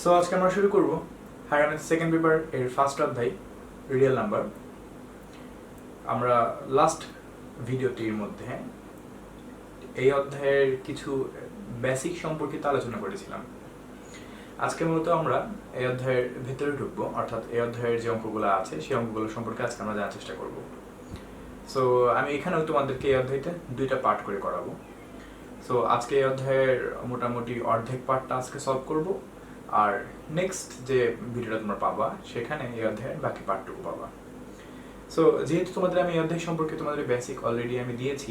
So আজকে আমরা শুরু করব হায়ার সেকেন্ড পেপার এর ফার্স্ট অধ্যায় রিয়েল নাম্বার। আমরা লাস্ট ভিডিওটির মধ্যে এই অধ্যায়ের কিছু বেসিক সম্পর্কিত আলোচনা করেছিলাম। আজকে মূলত আমরা এই অধ্যায়ের ভেতরে ঢুকবো, অর্থাৎ এই অধ্যায়ের যে অঙ্কগুলো আছে সেই অঙ্কগুলো সম্পর্কে আজকে আমরা জানার চেষ্টা করব। সো আমি এখানেও তোমাদেরকে এই অধ্যায়টা দুইটা পার্ট করে করাবো। সো আজকে এই অধ্যায়ের মোটামুটি অর্ধেক পার্টটা আজকে সলভ করব, আর নেক্সট যে ভিডিওটা তোমরা পাবা সেখানে এই অধ্যায়ের বাকি পার্টটুকু পাবা। সো যেহেতু তোমাদের আমি এই অধ্যায় সম্পর্কে তোমাদের বেসিক অলরেডি আমি দিয়েছি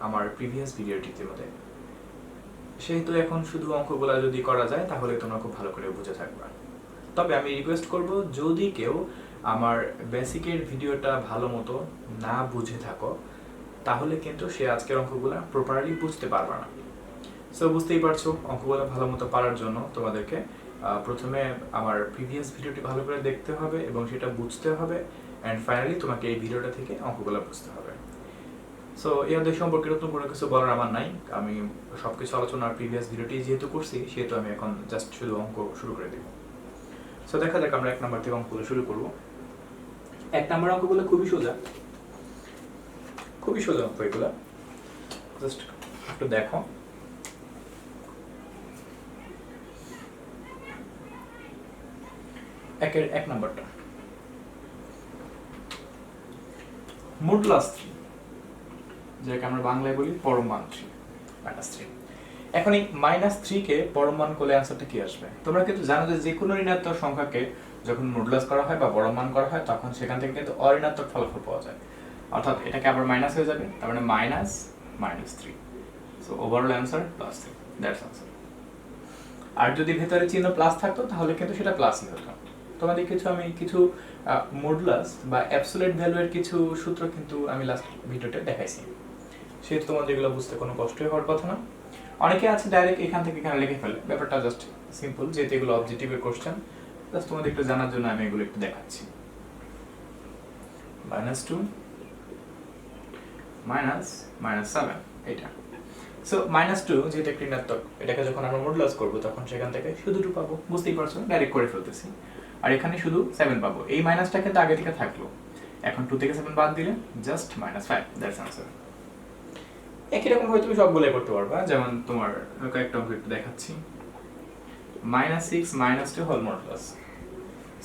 আমার প্রিভিয়াস ভিডিওটিতে মধ্যে, সেহেতু এখন শুধু অঙ্কগুলো যদি করা যায় তাহলে তোমরা খুব ভালো করে বুঝে থাকবা। তবে আমি রিকোয়েস্ট করব, যদি কেউ আমার বেসিকের ভিডিওটা ভালো মতো না বুঝে থাকো তাহলে কিন্তু সে আজকের অঙ্কগুলো প্রপারলি বুঝতে পারবে না। সো বুঝতেই পারছো, অঙ্কগুলো ভালো মতো পারার জন্য তোমাদেরকে প্রথমে আমার প্রিভিয়াস ভিডিওটি ভালো করে দেখতে হবে এবং সেটা বুঝতে হবে, অ্যান্ড ফাইনালি তোমাকে এই ভিডিওটা থেকে অঙ্কগুলো বুঝতে হবে। সো এই অধ্যায় সম্পর্কে নতুন কোনো কিছু বলার আমার নাই, আমি সব কিছু আলোচনা প্রিভিয়াস ভিডিওটি যেহেতু করছি সেহেতু আমি এখন জাস্ট শুধু অঙ্ক শুরু করে দেব। সো দেখা যাক আমরা 1 নাম্বার থেকে অঙ্কগুলো শুরু করব। 1 নাম্বার অঙ্কগুলো খুবই সোজা অঙ্ক এগুলো, জাস্ট একটু দেখো। একের 1 নাম্বারটা মডুলাস 3, যেটাকে আমরা বাংলায় বলি পরম মান 3 -3। এখন এই -3 কে পরম মান করলে অ্যানসারটা কি আসবে? তোমরা কিন্তু জানো যে কোনো ঋণাত্মক সংখ্যাকে যখন মডুলাস করা হয় বা পরম মান করা হয় তখন সেখান থেকে কিন্তু অঋণাত্মক ফলাফল পাওয়া যায়, অর্থাৎ এটাকে আবার মাইনাস হয়ে যাবে, তার মানে -3। So overall answer +3, that's answer. আর যদি ভেতরে চিহ্ন প্লাস থাকতো তাহলে কিন্তু সেটা প্লাসই হতো। তোমাদের কিছু মডুলাস বা অ্যাবসোলিউট ভ্যালুয়ের কিছু সূত্র কিন্তু আমি লাস্ট ভিডিওতে দেখাইছি, সেহেতু তোমাদের এগুলো বুঝতে কোনো কষ্টই হওয়ার কথা না। অনেকে আছে ডাইরেক্ট এখান থেকে এখানে লিখে ফেলে, ব্যাপারটা জাস্ট সিম্পল, যেহেতু এগুলো অবজেক্টিভের কোশ্চেন, জাস্ট তোমাদের একটু জানার জন্য আমি এগুলো একটু দেখাচ্ছি। -2 -7 এটা। সো -2 যেহেতু একটা ঋণাত্মক, এটাকে যখন আমরা মডুলাস করব তখন সেখান থেকে শুধু 2 পাবো, বুঝতেই পারছো, ডাইরেক্ট করে ফেলতেছি। আর এখানে শুধু 7 পাবো, এই মাইনাসটা কিন্তু আগে থেকে থাকলো, এখন 2 থেকে 7 বাদ দিলে জাস্ট -5, দ্যাটস আনসার। একই রকম ভাবে তুমি সবগুলাই করতে পারবা, যেমন তোমার কয়েকটা অঙ্ক একটু দেখাচ্ছি। -6 -2 হোল মডুলাস।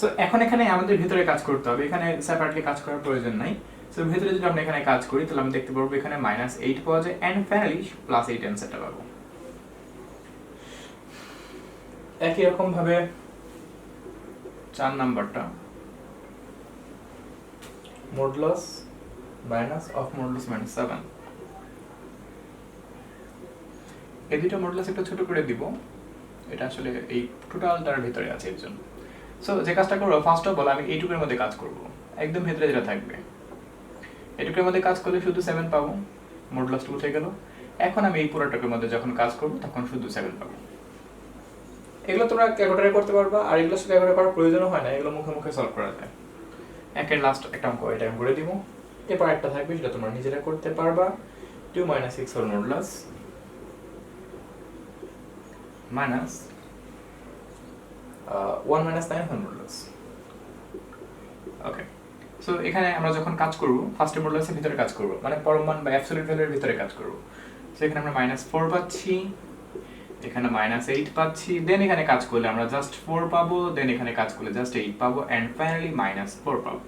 সো এখন এখানে আমাদের ভিতরে কাজ করতে হবে, এখানে সেপারেটলি কাজ করার প্রয়োজন নাই। সো ভিতরে যদি আমরা এখানে কাজ করি তাহলে আমরা দেখতে পারবো এখানে -8 পাওয়া যায়, এন্ড ফাইনালি +8 অ্যানসারটা পাবো। একই রকম ভাবে 4 নাম্বারটা মডুলাস মাইনাস অফ মডুলাস -7। এই দুটো মডুলাস একটা ছোট করে দিব, এটা আসলে এই টোটালটার ভিতরে আছে এর জন্য। সো যে কাজটা করবো, ফার্স্ট অফ অল আমি এইটুকুর মধ্যে কাজ করব, একদম ভিতরে যেটা থাকবে এইটুকুর মধ্যে কাজ করলে শুধু 7 পাবো, মডুলাস 2 থেকে গেল। এখন আমি এই পুরোটার মধ্যে যখন কাজ করব তখন শুধু 7 পাবো। এগুলো তোমরা ক্যালকুলেটরে করতে পারবা, আর এগুলো শুধু ক্যালকুলেট করার প্রয়োজনও হয় না, এগুলো মুখে মুখে সলভ করা যায়। একের লাস্ট একটা অঙ্ক এটা আমি করে দিব, এরপর একটা থাকবে সেটা তোমরা নিজেরা করতে পারবা। 2 - 6 whole modulus minus 1 - 9 whole modulus. Okay, so এখানে আমরা যখন কাজ করব ফার্স্ট মডুলাসের ভিতরে কাজ করব, মানে পরম মান বা অ্যাবসলিউট ভ্যালুর ভিতরে কাজ করব। সো এখানে আমরা -4 পাচ্ছি, এখানে -8 পাচ্ছি, দেন এখানে কাজ করলে আমরা জাস্ট 4 পাবো, দেন এখানে কাজ করলে জাস্ট 8 পাবো, এন্ড ফাইনালি -4 পাবো।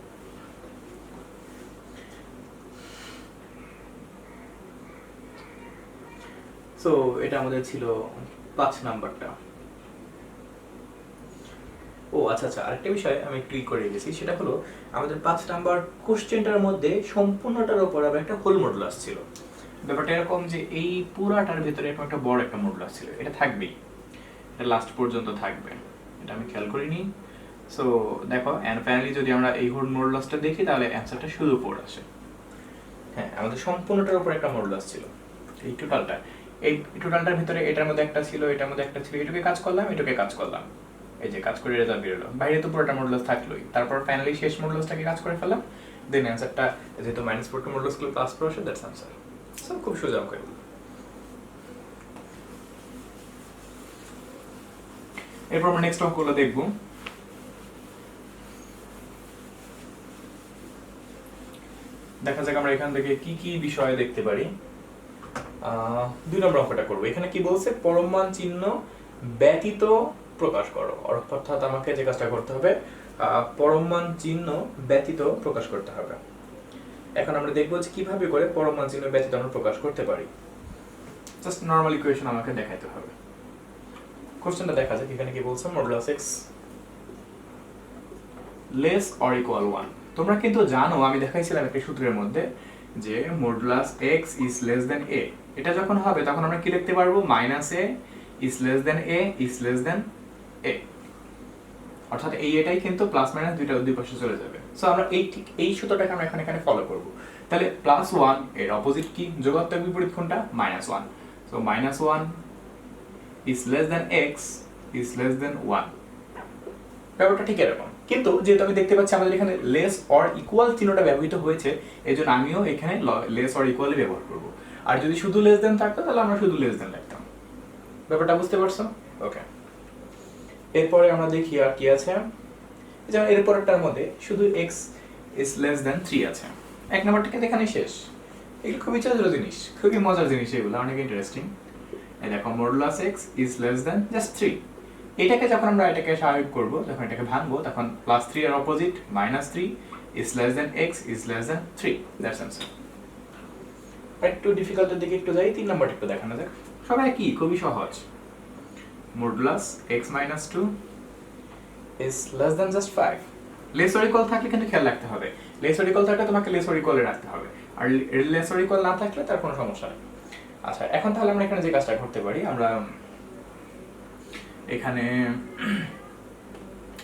সো এটা আমাদের ছিল 5 নাম্বারটা। ও আচ্ছা, আরেকটা বিষয় আমি একটু করে গেছি, সেটা হলো আমাদের 5 নাম্বার কোশ্চেনটার মধ্যে সম্পূর্ণটার উপর আবার একটা হোল মডুলাস ছিল। ব্যাপারটা এরকম যে এই পুরাটার ভিতরে এরকম একটা বড় একটা মডুলাস ছিল, এটা থাকবেই, এটা লাস্ট পর্যন্ত থাকবে, এটা আমি খেয়াল করিনি। সো দেখো, এন্ড ফাইনালি যদি আমরা এই হোল মডুলাসটা দেখি তাহলে অ্যানসারটা শুধু 4 আসে। হ্যাঁ, আমাদের সম্পূর্ণটার উপর একটা মডুলাস ছিল, এই টোটালটার ভিতরে এটার মধ্যে একটা ছিল, এটার মধ্যে একটা ছিল, এটুকে কাজ করলাম, এটুকে কাজ করলাম, এই যে কাজ করে রেজাল্ট বেরোলো। বাইরে তো পুরোটা মডুলাস থাকলোই, তারপর ফাইনালি শেষ মডুলাসটাকে কাজ করে ফেললাম, দেন অ্যানসারটা যেহেতু -4 কে মডুলাস করলে +4 আসে, দ্যাটস অ্যানসার। সো খুব সোজা অঙ্ক। এরপর আমরা নেক্সট অঙ্কগুলো দেখব। দেখা যাক আমরা এখান থেকে কি কি বিষয় দেখতে পারি। 2 নম্বর অঙ্কটা করব। এখানে কি বলছে, পরম মান চিহ্ন ব্যতীত প্রকাশ করো, অর্থাৎ আমাকে যে কাজটা করতে হবে পরম মান চিহ্ন ব্যতীত প্রকাশ করতে হবে। এখন আমরা দেখব যে কিভাবে করে পরম মান চিহ্ন ব্যতীত আমরা প্রকাশ করতে পারি। জাস্ট নরমাল ইকুয়েশন আমাকে দেখাইতে হবে। কোশ্চেনটা দেখা যাক এখানে কি বলছে, modulus x less or equal 1। তোমরা কিন্তু জানো, আমি দেখাইছিলাম একটা সূত্রের মধ্যে যে modulus x is less than a। এটা যখন হবে তখন আমরা কি লিখতে পারবো, minus a is less than a is less than a, অর্থাৎ এটাই কিন্তু প্লাস মাইনাস দুইটা দুই পাশে চলে যাবে। সো আমরা এই সূত্রটাকে আমরা এখানে ফলো করব। তাহলে প্লাস 1 এর অপোজিট কি, যোগাত্মক বিপরীত কোনটা, minus 1। So minus 1 is less than x is less than 1। ব্যাপারটা ঠিক এরকম, কিন্তু যেহেতু আমি দেখতে পাচ্ছি আমাদের এখানে লেস অর ইকুয়াল চিহ্নটা ব্যবহৃত হয়েছে, এজন্য আমিও এখানে লেস অর ইকুয়ালি ব্যবহার করব। আর যদি শুধু লেস দেন থাকতো তাহলে আমরা শুধু লেস দেন লিখতাম। ব্যাপারটা বুঝতে পারছো? ওকে, এরপরে আমরা দেখি আর কি আছে। যেমন এরপরেরটার মধ্যে শুধু x is less than 3 আছে। এক নম্বরটাকে এখানে শেষ। এগুলো খুবই ছোট জিনিস, খুবই মজার জিনিস, এগুলো অনেক ইন্টারেস্টিং। এই দেখো modulus x is less than just 3। এটাকে যখন আমরা এটাকে স্বাভাবিক করব, যখন এটাকে ভাঙবো, তখন প্লাস 3 এর opposite minus 3 is less than x is less than 3। That's answer. একটু ডিফিকাল্টের দিকে একটু যাই, 3 নম্বরটা একটু দেখানো যাক। সবাই কি খুবই সহজ। Modulus x minus 2 is less than just 5। Less or equal থাকলে কিন্তু খেয়াল রাখতে হবে, লেস অর ইকুয়াল থাকলে তোমাকে লেস অর ইকুয়ালে রাখতে হবে, আর লেস অর ইকুয়াল না থাকলে তার কোনো সমস্যা নেই। আচ্ছা, এখন তাহলে আমরা এখানে যে কাজটা করতে পারি, আমরা এখানে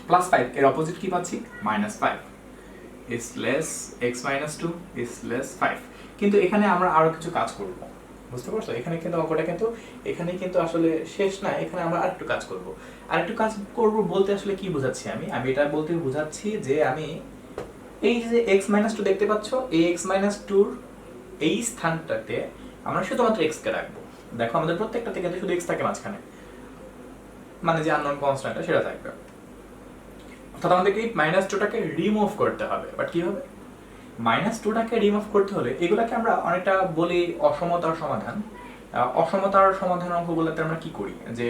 প্লাস 5 এর অপোজিট কি পাচ্ছি, minus 5 is less x minus 2 is less 5। কিন্তু এখানে আমরা আরো কিছু কাজ করব, বুঝতে পারছো? এখানে কিন্তু অঙ্কটা কিন্তু এখানে কিন্তু আসলে শেষ না, এখানে আমরা আরেকটু কাজ করব। আরেকটু কাজ করব বলতে আসলে কি বোঝাচ্ছি আমি এটা বলতে বোঝাচ্ছি যে আমি এই যে x minus 2 দেখতে পাচ্ছ, এই x minus 2 এর এই স্থানটাতে আমরা শুধুমাত্র x কে রাখবো। দেখো আমাদের প্রত্যেকটাতে কিন্তু শুধু x থাকে মাঝখানে, মানে যে আননোন কনস্ট্যান্টটা সেটা থাকবে। অর্থাৎ আমাদেরকে এই -2টাকে রিমুভ করতে হবে। বাট কি হবে, -2টাকে রিমুভ করতে হলে এগুলাকে আমরা অনেকটা বলি অসমতার সমাধান। অসমতার সমাধান অঙ্কগুলোতে আমরা কি করি, যে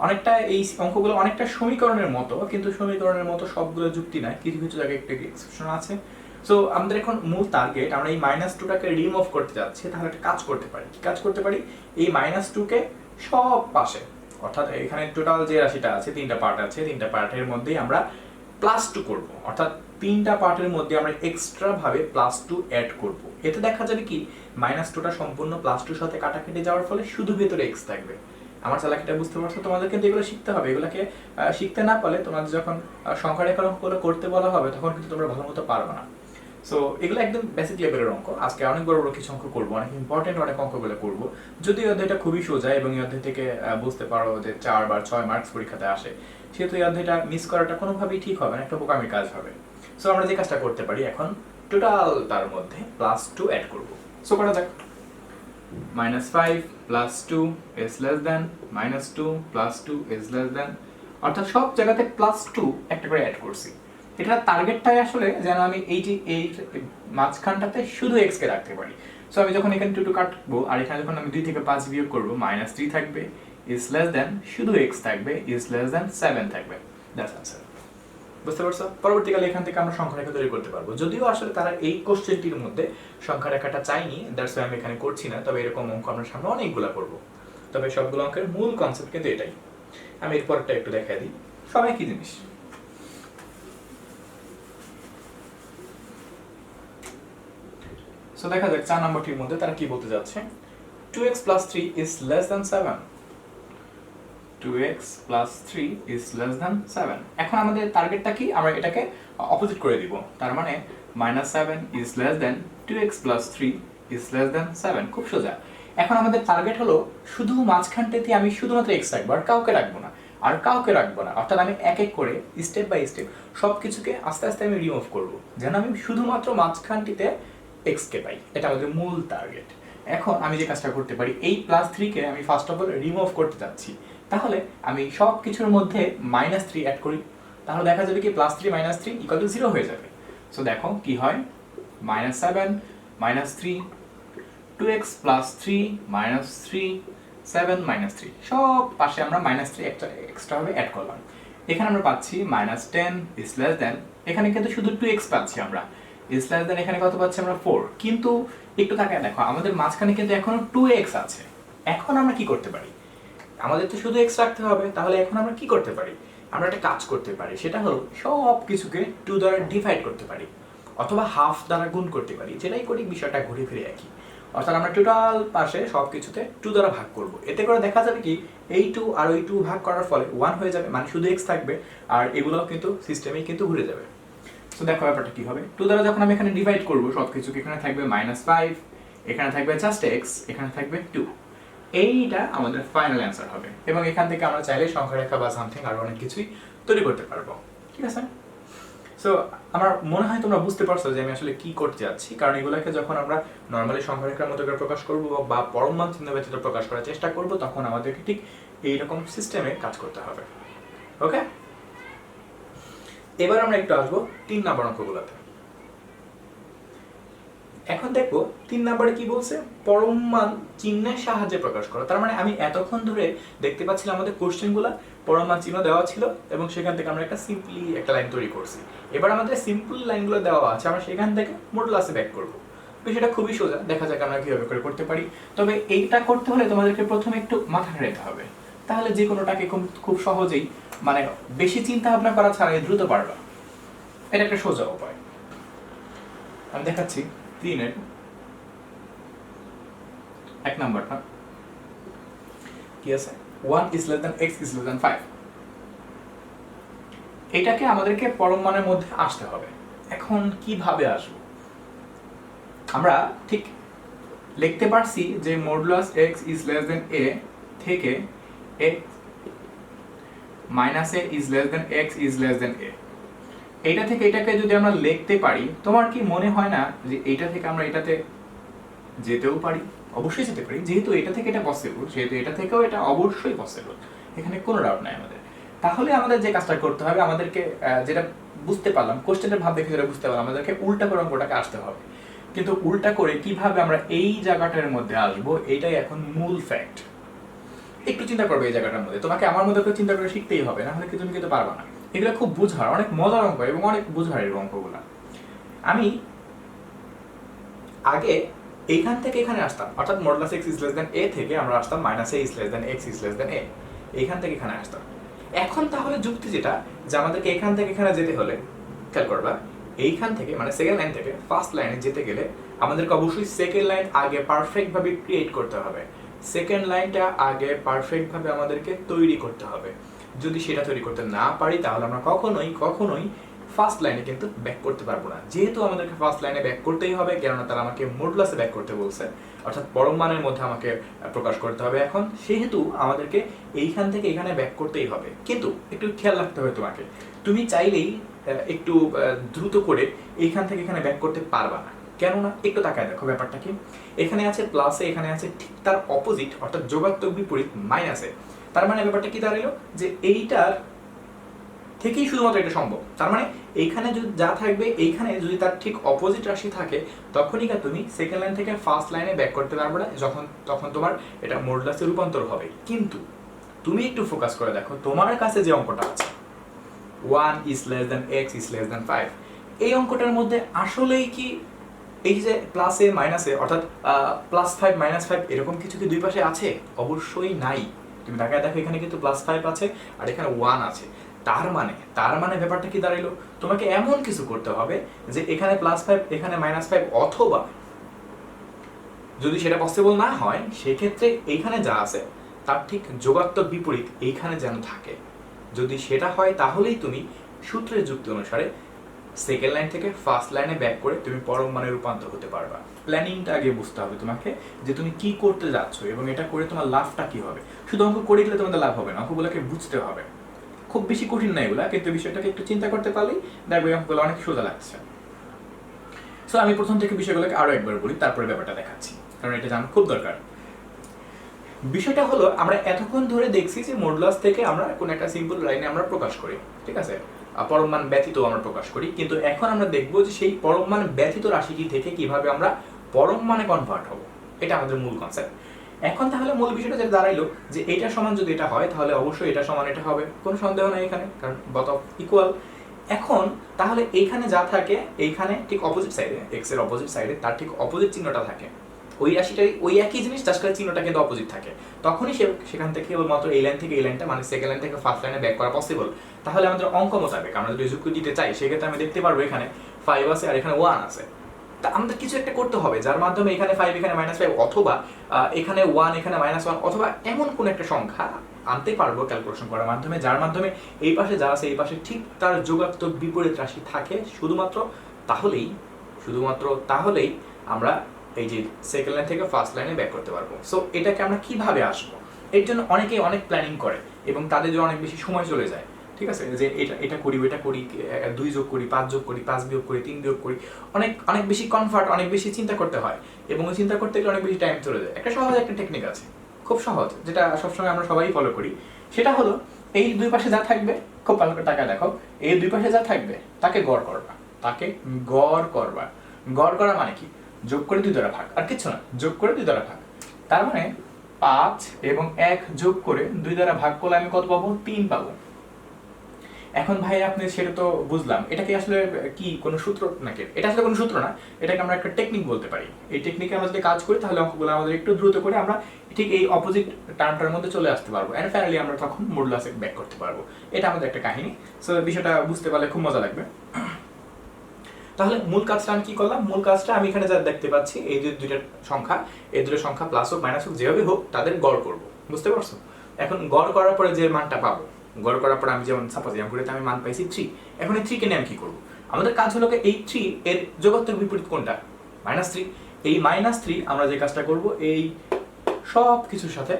অনেকটা এই অঙ্কগুলো অনেকটা সমীকরণের মতো, কিন্তু সমীকরণের মতো সবগুলো যুক্তি নাই, কিছু কিছু জায়গায় একটু এক্সেপশন আছে। সো আমাদের এখন মূল টার্গেট, আমরা এই -2টাকে রিমুভ করতে যাচ্ছি। তাহলে একটা কাজ করতে পারি, কি কাজ করতে পারি, এই -2কে সব পাশে, অর্থাৎ এখানে টোটাল যে রাশিটা আছে, 3টা পার্ট আছে, 3টা পার্টের মধ্যেই আমরা +2 করব। অর্থাৎ 3টা পার্টের মধ্যে আমরা এক্সট্রা ভাবে +2 অ্যাড করব। এতে দেখা যাবে কি, -2টা সম্পূর্ণ +2 সাথে কাটাকেটে যাওয়ার ফলে শুধু ভেতরে x থাকবে। আমার চালাকিটা বুঝতে পারছো? তোমাদের কিন্তু এগুলো শিখতে হবে। এগুলোকে শিখতে না পারলে তোমাদের যখন সংখ্যা রেখার অঙ্কগুলো করতে বলা হবে তখন কিন্তু তোমরা ভালো মতো পারবে না। সো এগুলো একদম বেসিক লেভেলের অঙ্ক। আজকে অনেক বড় বড় কিছু অঙ্ক করবো, অনেক ইম্পর্টেন্ট অনেক অঙ্কগুলো করবো। যদি এই অধ্যায়টা খুবই সোজা এবং এই অধ্যায় থেকে বুঝতে পারো যে 4 বা 6 মার্কস পরীক্ষাতে আসে, সেহেতু এই অধ্যায়টা মিস করাটা কোনোভাবেই ঠিক হবে না, একটা বোকামির কাজ হবে। সো আমরা যে কাজটা করতে পারি, এখন টোটাল তার মধ্যে +2 অ্যাড করব। সো করা যাক। -5 +2 is less than, -2 +2 is less than, অর্থাৎ সব জায়গাতে +2 একটা করে অ্যাড করছি। এটা টার্গেটটাই আসলে যেন আমি এই মাঝখানটাতে শুধু x কে রাখতে পারি। সো আমি যখন এখানে 2 কাটবো আর এখানে যখন আমি 2 থেকে 5 বিয়োগ করব, -3 থাকবে, is less than, শুধু x থাকবে, is less than 7 থাকবে। That's answer. বুঝতে পারছো? পরবর্তীকালে এখান থেকে আমরা সংখ্যা রেখা তৈরি করতে পারবো। যদিও আসলে তারা এই কোশ্চেনটির মধ্যে সংখ্যা রেখাটা চাইনি, দ্যাটস ওয়াই আমি এখানে করছি না। তবে এরকম অঙ্ক আমরা সামনে অনেকগুলো করব। তবে সবগুলো অঙ্কের মূল কনসেপ্ট কিন্তু এটাই। আমি এরপরটা একটু দেখাই দিই। সবাই কি জিনিস, সো দেখা যাক 4 নম্বরটির মধ্যে তারা কি বলতে যাচ্ছে। 2x + 3 is less than 7। 2x + 3 is less than 7। এখন আমাদের টার্গেটটা কি, আমরা এটাকে অপোজিট করে দিব। তার মানে -7 is less than 2x + 3 is less than 7। খুব সোজা। এখন আমাদের টার্গেট হলো শুধু মাঝখানটাতে আমি শুধুমাত্র x রাখবো, আর কাউকে রাখবো না, অর্থাৎ আমি এক এক করে স্টেপ বাই স্টেপ সবকিছুকে আস্তে আস্তে আমি রিমুভ করব, যেন আমি শুধুমাত্র মাঝখানটিতে x কে পাই। এটা আমাদের মূল টার্গেট। এখন আমি যে কাজটা করতে পারি, এই +3 কে আমি ফার্স্ট অফ অল রিমুভ করতে যাচ্ছি। তাহলে আমি সব কিছুর মধ্যে -3 অ্যাড করি, তাহলে দেখা যাবে কি +3 -3 = 0 হয়ে যাবে। সো দেখো কি হয়, -7 -3 2x + 3 -3 7 -3 সব পাশে আমরা -3 এক্সট্রা ভাবে অ্যাড করলাম। এখানে আমরা পাচ্ছি -10 is less than, এখানে কিন্তু শুধু 2x পাচ্ছি আমরা, is less than এখানে কত পাচ্ছি আমরা 4, কিন্তু একটু তাকায় দেখো আমাদের মাঝখানে কিন্তু এখনো 2x আছে। এখন আমরা কি করতে পারি, আমাদের তো শুধু x রাখতে হবে, তাহলে এখন আমরা কি করতে পারি, আমরা একটা কাজ করতে পারি, সেটা হলো সব কিছুকে 2 দ্বারা ডিভাইড করতে পারি অথবা হাফ দ্বারা গুণ করতে পারি, যেটাই করি বিষয়টা ঘুরে ফিরে একই। অর্থাৎ আমরা টোটাল পাশে সব কিছুতে 2 দ্বারা ভাগ করব, এতে করে দেখা যাবে কি এই 2 আর ওই 2 ভাগ করার ফলে 1 হয়ে যাবে, মানে শুধু x থাকবে আর এগুলোও কিন্তু সিস্টেমেই কিন্তু ঘুরে যাবে। তো দেখো ব্যাপারটা কি হবে, 2 দ্বারা যখন আমি এখানে ডিভাইড করব সব কিছুকে, এখানে থাকবে -5, এখানে থাকবে জাস্ট x, এখানে থাকবে 2, এইটা আমাদের ফাইনাল অ্যান্সার হবে। এবং এখান থেকে আমরা চাইলে সংখ্যা রেখা বা সামথিং আরো অনেক কিছুই তৈরি করতে পারবো, ঠিক আছে। সো আমার মনে হয় তোমরা বুঝতে পারছো যে আমি আসলে কি করতে যাচ্ছি, কারণ এগুলোকে যখন আমরা নর্মালি সংখ্যা রেখার মতো করে প্রকাশ করব বা পরম মান চিহ্ন ব্যতীত প্রকাশ করার চেষ্টা করব, তখন আমাদেরকে ঠিক এইরকম সিস্টেমে কাজ করতে হবে। ওকে, এবার আমরা একটু আসবো 3 নম্বর অঙ্কগুলোতে। এখন দেখো 3 নম্বরে কি বলছে, পরম মান চিহ্নের সাহায্যে প্রকাশ করো। তার মানে আমি এতক্ষণ ধরে দেখতে পাচ্ছিলাম আমাদের কোশ্চেনগুলো পরম মান চিহ্ন দেওয়া ছিল এবং সেখান থেকে আমরা একটা সিম্পলি একটা লাইন তৈরি করছি। এবার আমাদের সিম্পল লাইনগুলো দেওয়া আছে, আমরা সেখান থেকে মডুলাসে ব্যাক করব। বিষয়টা খুবই সোজা, দেখা যাক আমরা কিভাবে করে করতে পারি। তবে এইটা করতে হলে তোমাদেরকে প্রথমে একটু মাথা রাখতে হবে, তাহলে যে কোনোটাকে খুব সহজেই, মানে বেশি চিন্তা ভাবনা করা ছাড়াই দ্রুত পারবা। এটা একটা সোজা উপায়। আমি দেখাচ্ছি 3-এর 1 নাম্বারটা কি আছে, 1 is less than x is less than 5। এটাকে আমাদেরকে পরম মানের মধ্যে আসতে হবে। এখন কিভাবে আসবো, আমরা ঠিক লিখতে পারছি যে modulus x is less than a থেকে x minus a is less than x is less than a, এইটা থেকে এটাকে যদি আমরা লিখতে পারি, তোমার কি মনে হয় না যে এইটা থেকে আমরা এটাতে যেতেও পারি? অবশ্যই যেতে পারি, যেহেতু এটা থেকে এটা পসিবল, সেহেতু এটা থেকেও এটা অবশ্যই পসিবল, এখানে কোনো ডাউট নাই আমাদের। তাহলে আমাদের যে কাজটা করতে হবে, আমাদেরকে যেটা বুঝতে পারলাম, কোশ্চেনের ভাব দেখে যেটা বুঝতে পারলাম, আমাদেরকে উল্টা করে অঙ্কটাকে আসতে হবে। কিন্তু উল্টা করে কিভাবে আমরা এই জায়গাটার মধ্যে আসবো, এইটাই এখন মূল ফ্যাক্ট। একটু চিন্তা করবে এই জায়গাটার মধ্যে, তোমাকে আমার মধ্যে করে চিন্তা করে শিখতেই হবে, না হলে তুমি কিন্তু পারবা না। এগুলো খুব বুঝার, অনেক মজার অঙ্ক এবং অনেক বুঝার এই অঙ্কগুলো। আমি আগে এইখান থেকে এখানে আসতাম, অর্থাৎ modulus x is less than a থেকে আমরা আসতাম -a is less than x is less than a, এইখান থেকে এখানে আসতাম। এখন তাহলে যুক্তি যেটা, যে আমাদেরকে এখান থেকে এখানে যেতে হলে, খেয়াল করবা, এইখান থেকে মানে সেকেন্ড লাইন থেকে ফার্স্ট লাইনে যেতে গেলে আমাদেরকে অবশ্যই সেকেন্ড লাইন আগে পারফেক্ট ভাবে ক্রিয়েট করতে হবে, সেকেন্ড লাইনটা আগে পারফেক্ট ভাবে আমাদেরকে তৈরি করতে হবে। যদি সেটা তৈরি করতে না পারি, তাহলে আমরা কখনোই ফার্স্ট লাইনে কিন্তু ব্যাক করতে পারবো না। যেহেতু আমাদেরকে ফার্স্ট লাইনে ব্যাক করতেই হবে, কেননা তারা আমাকে মডুলাসে ব্যাক করতে বলছে, অর্থাৎ পরম মানের মধ্যে আমাকে প্রকাশ করতে হবে এখন, সেহেতু আমাদেরকে এইখান থেকে এখানে ব্যাক করতেই হবে। কিন্তু একটু খেয়াল রাখতে হবে তোমাকে, তুমি চাইলেই একটু দ্রুত করে এইখান থেকে এখানে ব্যাক করতে পারবা না। কেননা একটু তাকায় দেখো ব্যাপারটা কি, এখানে আছে প্লাসে, এখানে আছে ঠিক তার অপোজিট, অর্থাৎ যোগাত্মক বিপরীত মাইনাসে। তার মানে ব্যাপারটা কি দাঁড়ালো, যে এইটার থেকেই শুধুমাত্র এটা সম্ভব। তার মানে এইখানে যদি যা থাকবে, এইখানে যদি তার ঠিক অপোজিট রাশি থাকে, তখনই তুমি সেকেন্ড লাইন থেকে ফার্স্ট লাইনে ব্যাক করতে পারবে না, তখন তোমার এটা মডুলাসে রূপান্তর হবে। কিন্তু তুমি একটু ফোকাস করে দেখো, তোমার কাছে যে অঙ্কটা আছে 1 is less than x is less than 5, এই অঙ্কটার মধ্যে আসলেই কি এই যে প্লাসে মাইনাসে, অর্থাৎ +5 -5 এরকম কিছু কি দুই পাশে আছে? অবশ্যই নাই। তুমি তাকায় দেখো, এখানে কিন্তু +5 আছে আর এখানে 1 আছে। তার মানে ব্যাপারটা কি দাঁড়াইলো, তোমাকে এমন কিছু করতে হবে যে এখানে +5 এখানে -5, অথবা যদি সেটা পসিবল না হয়, সেক্ষেত্রে এইখানে যা আছে তার ঠিক যোগাত্মক বিপরীত এইখানে যেন থাকে। যদি সেটা হয়, তাহলেই তুমি সূত্রের যুক্তি অনুসারে সেকেন্ড লাইন থেকে ফার্স্ট লাইনে ব্যাক করে তুমি পরম মানে রূপান্তর হতে পারবা। প্ল্যানিংটা আগে বুঝতে হবে তোমাকে, যে তুমি কি করতে যাচ্ছ এবং এটা করে তোমার লাভটা কি হবে। শুধু অঙ্ক করে গেলে তোমাদের লাভ হবে না, অঙ্কগুলোকে বুঝতে হবে। খুব বেশি কঠিন না এগুলা, কিন্তু বিষয়টাকে একটু চিন্তা করতে পারলেই দেখবে অঙ্কগুলো অনেক সোজা লাগছে। সো আমি প্রথম থেকে বিষয়গুলোকে আরো একবার বলি, তারপরে ব্যাপারটা দেখাচ্ছি, কারণ এটা জানা খুব দরকার। বিষয়টা হলো আমরা এতক্ষণ ধরে দেখছি যে মডুলাস থেকে আমরা কোন একটা সিম্পল লাইনে আমরা প্রকাশ করি, ঠিক আছে, পরম মান ব্যতীত আমরা প্রকাশ করি, কিন্তু এখন আমরা দেখবো যে সেই পরম মান ব্যতীত রাশিটি থেকে কিভাবে আমরা পরম মানে কনভার্ট হব, এটা আমাদের মূল কনসেপ্ট। এখন তাহলে মূল বিষয়টা যেটা দাঁড়াইলো যে এটা সমান যদি এটা হয় তাহলে অবশ্যই এটা সমান এটা হবে, কোনো সন্দেহ নাই এখানে, কারণ both of ইকুয়াল। এখন তাহলে এইখানে যা থাকে এইখানে ঠিক অপোজিট সাইডে, এক্স এর অপোজিট সাইডে তার ঠিক অপোজিট চিহ্নটা থাকে, ওই রাশিটাই ওই একই জিনিস, জাস্ট করে চিহ্নটা কিন্তু অপোজিট থাকে, তখনই সেখান থেকে কেবলমাত্র এই লাইন থেকে এই লাইনটা মানে সেকেন্ড লাইন থেকে ফার্স্ট লাইনে ব্যাক করা পসিবল। তাহলে আমাদের অঙ্ক মোতাবেক আমরা যদি যুক্তি দিতে চাই সেক্ষেত্রে আমি দেখতে পারবো এখানে 5 আছে আর এখানে 1 আছে, তা আমাদের কিছু একটা করতে হবে যার মাধ্যমে এখানে 5 এখানে -5 অথবা এখানে 1 এখানে -1 অথবা এমন কোন একটা সংখ্যা আনতে পারবো ক্যালকুলেশন করার মাধ্যমে যার মাধ্যমে এই পাশে যা আছে এই পাশে ঠিক তার যোগাত্মক বিপরীত রাশি থাকে, শুধুমাত্র তাহলেই আমরা এই যে সেকেন্ড লাইন থেকে ফার্স্ট লাইনে ব্যাক করতে পারবো। সো এটাকে আমরা কিভাবে আসবো, এর জন্য অনেকেই অনেক প্ল্যানিং করে এবং তাদের জন্য অনেক বেশি সময় চলে যায়, ঠিক আছে, যে এটা করি ওইটা করি, 2 যোগ করি 5 যোগ করি 5 বিয়োগ করি 3 বিয়োগ করি, অনেক বেশি কনভার্ট, অনেক বেশি চিন্তা করতে হয় এবং ওই চিন্তা করতে গেলে অনেক বেশি টাইম চলে যায়। একটা সহজ একটা টেকনিক আছে, খুব সহজ, যেটা সবসময় আমরা সবাই ফলো করি, সেটা হলো এই দুই পাশে যা থাকবে, খুব ভালো করে টাকা দেখো, এই দুই পাশে যা থাকবে তাকে গড় করবা, গড় করা মানে কি, যোগ করে 2 দ্বারা ভাগ, আর কিছু না, যোগ করে 2 দ্বারা ভাগ, তার মানে 5 এবং 1 যোগ করে 2 দ্বারা ভাগ করলে আমি কত পাবো, 3 পাবো। এখন ভাই আপনি সেটা তো বুঝলাম, এটা কি আসলে কি কোনো সূত্র নাকি, এটা আসলে কোনো সূত্র না, এটাকে আমরা একটা টেকনিক বলতে পারি। এই টেকনিকে আমরা যদি কাজ করি তাহলে অঙ্কগুলো আমাদের একটু দ্রুত করে আমরা ঠিক এই অপোজিট টার্মটার মধ্যে চলে আসতে পারবো, এন্ড ফাইনালি আমরা তখন মডুলাসে ব্যাক করতে পারবো। এটা আমাদের একটা কাহিনী। সো বিষয়টা বুঝতে পারলে খুব মজা লাগবে। তাহলে মূল কাজটা আমি কি করলাম, মূল কাজটা আমি এখানে যা দেখতে পাচ্ছি এই যে দুইটা সংখ্যা, এই দুটো সংখ্যা প্লাস হোক মাইনাস হোক যেভাবে হোক তাদের গড় করব, বুঝতে পারছো? এখন গড় করার পরে যে মানটা পাবো, গড় করার পরে আমি যেমন সাপোজ এরকম করে আমি মান পাইছি 3, এখন এই 3 কে নিয়ে আমি কি করব, আমাদের কাজ হলো এই 3 এর যোগাত্মক বিপরীত কোনটা, -3, এই -3 আমরা যে কাজটা করব এই সব কিছুর সাথে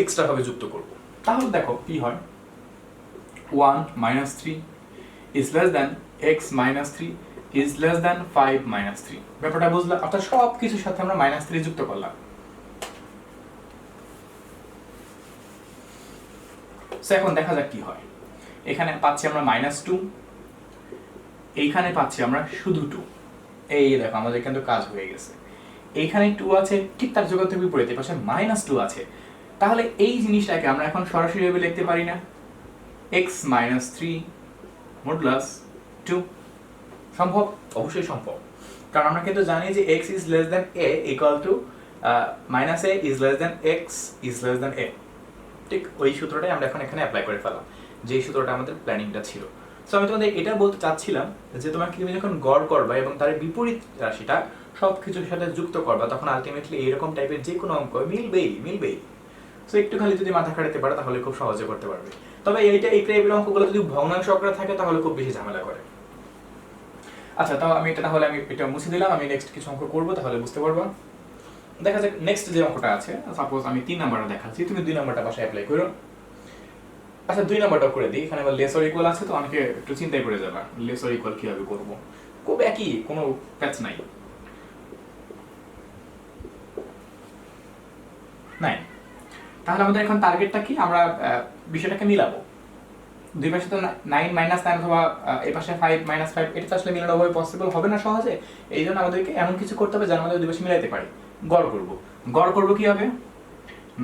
এক্সট্রা ভাবে যুক্ত করব। তাহলে দেখো কি হয়, 1 - 3 is less than x - 3 is less than 5 - 3, ব্যাপারটা বুঝলাম? অর্থাৎ সব কিছুর সাথে আমরা -3 যুক্ত করলাম। সো এখন দেখা যাক কি হয়, এখানে পাচ্ছি আমরা -2, এইখানে পাচ্ছি আমরা শুধু 2, এই দেখো আমাদের কিন্তু কাজ হয়ে গেছে। এইখানে 2 আছে, ঠিক তার যোগাত্মক বিপরীতে পাশে -2 আছে, তাহলে এই জিনিসটাকে আমরা এখন সরাসরি ভাবে লিখতে পারি না, x - 3 মডুলাস 2, সম্ভব? অবশ্যই সম্ভব, কারণ আমরা কিন্তু জানি যে x is less than a equal to -a is less than x is less than a, ঠিক ওই সূত্রটাই আমরা এখন এখানে অ্যাপ্লাই করে ফেলাম, যে সূত্রটা আমাদের প্ল্যানিংটা ছিল। সো আমি তোমাদের এটা বলতে চাচ্ছিলাম যে তুমি যখন গড় করবা এবং তার বিপরীত রাশিটা সব কিছুর সাথে যুক্ত করবা, তখন আলটিমেটলি এরকম টাইপের যে কোনো অঙ্ক মিলবেই। সো একটু খালি যদি মাথা খাটাতে পারো তাহলে খুব সহজে করতে পারবে। তবে এই টাইপের অঙ্কগুলো যদি ভগ্নাংশ আকারে থাকে তাহলে খুব বেশি ঝামেলা করে। আচ্ছা, তাও আমি এটা মুছে দিলাম, আমি নেক্সট কিছু অঙ্ক করবো, তাহলে বুঝতে পারবো। দেখা যাক নেক্সট যে অঙ্কটা আছে, সাপোজ আমি 3 নাম্বারটা দেখাচ্ছি, তুমি 2 নাম্বারটা বাসায় অ্যাপ্লাই করো। আচ্ছা 2 নাম্বারটাও করে দিই, এখানে আবার লেস অর ইকুয়াল আছে তো অনেকে একটু চিন্তাই করে যাবে লেস অর ইকুয়াল কিভাবে করবো, খুব একই, কোনো প্যাচ নাই। তাহলে আমাদের এখন টার্গেটটা কি, আমরা বিষয়টাকে মিলাবো, দুই পাশে তো 9 - 9 অথবা এই পাশে 5 - 5, এটা তো আসলে মিলানো হবে পসিবল হবে না সহজে, এই জন্য আমাদেরকে এমন কিছু করতে হবে যার মধ্যে দুই পাশে মিলাইতে পারি। গড় করব কি হবে,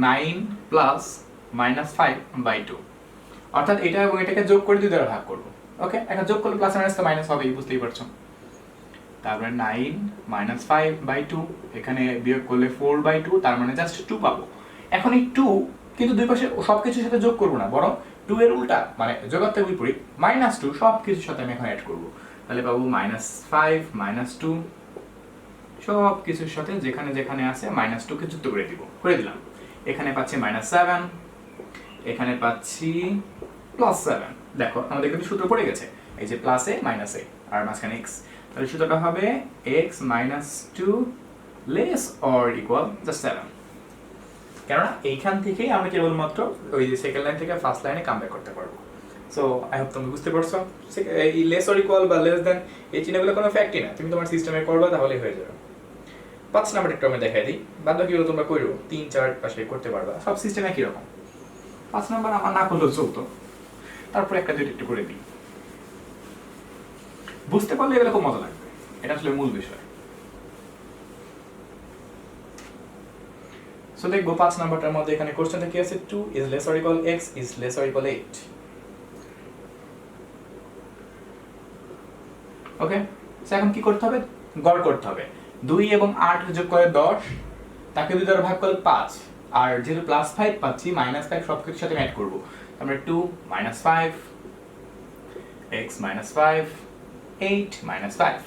9 + -5/2, অর্থাৎ এটা এবং এটাকে যোগ করে 2 দ্বারা ভাগ করব। ওকে, এখন যোগ করলে প্লাস মাইনাস তো মাইনাস হবেই, বুঝতেই পারছো। তারপরে 9 - 5/2, এখানে বিয়োগ করলে 4/2, তার মানে জাস্ট 2 পাবো। এখন এই 2 কিন্তু দুই পাশে সবকিছুর সাথে যোগ করব না, বরং 2 এর উল্টা মানে যোগাত্মক বিপরীত -2 সবকিছুর সাথে আমি এখন অ্যাড করব, তাহলে পাবো -5 - 2, সব কিছুর সাথে যেখানে যেখানে আছে -2 কে যুক্ত করে দিলাম। এখানে পাচ্ছি -7, এখানে পাচ্ছি +7, দেখো আমাদের কিন্তু সূত্র পড়ে গেছে, এই যে প্লাস a মাইনাস a আর মাঝখানে x, তাহলে সূত্রটা হবে x - 2 less or equal just 7, কেননা এইখান থেকেই আমরা কেবলমাত্র ওই যে সেকেন্ড লাইন থেকে ফার্স্ট লাইনে কামব্যাক করতে পারবো। সো আই হোপ তুমি বুঝতে পারছো, এই লেস অর ইকুয়াল বা লেস দেন এই চিহ্নগুলো কোনো ফ্যাক্টই না, তুমি তোমার সিস্টেমে করবা তাহলেই হয়ে যাবে। 5 নাম্বার একটু আমি দেখাই দিই, বাদ বাকিগুলো তোমরা করো 3 4 পাশে করতে পারবা, সব সিস্টেম একই রকম। 5 নাম্বার আমার না করলেও চলতো, তারপর একটা দুইটা একটু করে দিই, বুঝতে পারলে এগুলো খুব মজা লাগবে, এটা আসলে মূল বিষয়। সো দেখবো 5 নাম্বারটার মধ্যে এখানে কোশ্চেনটা কি আছে, 2 is less or equal x is less or equal 8। ওকে, এখন কি করতে হবে, গড় করতে হবে। 2 এবং 8 যোগ করে 10, তাকে 2 দ্বারা ভাগ করলে 5, আর যেহেতু +5 পাচ্ছি -5 সবকিছুর সাথে অ্যাড করব, আমরা 2 - 5 x - 5 8 - 5,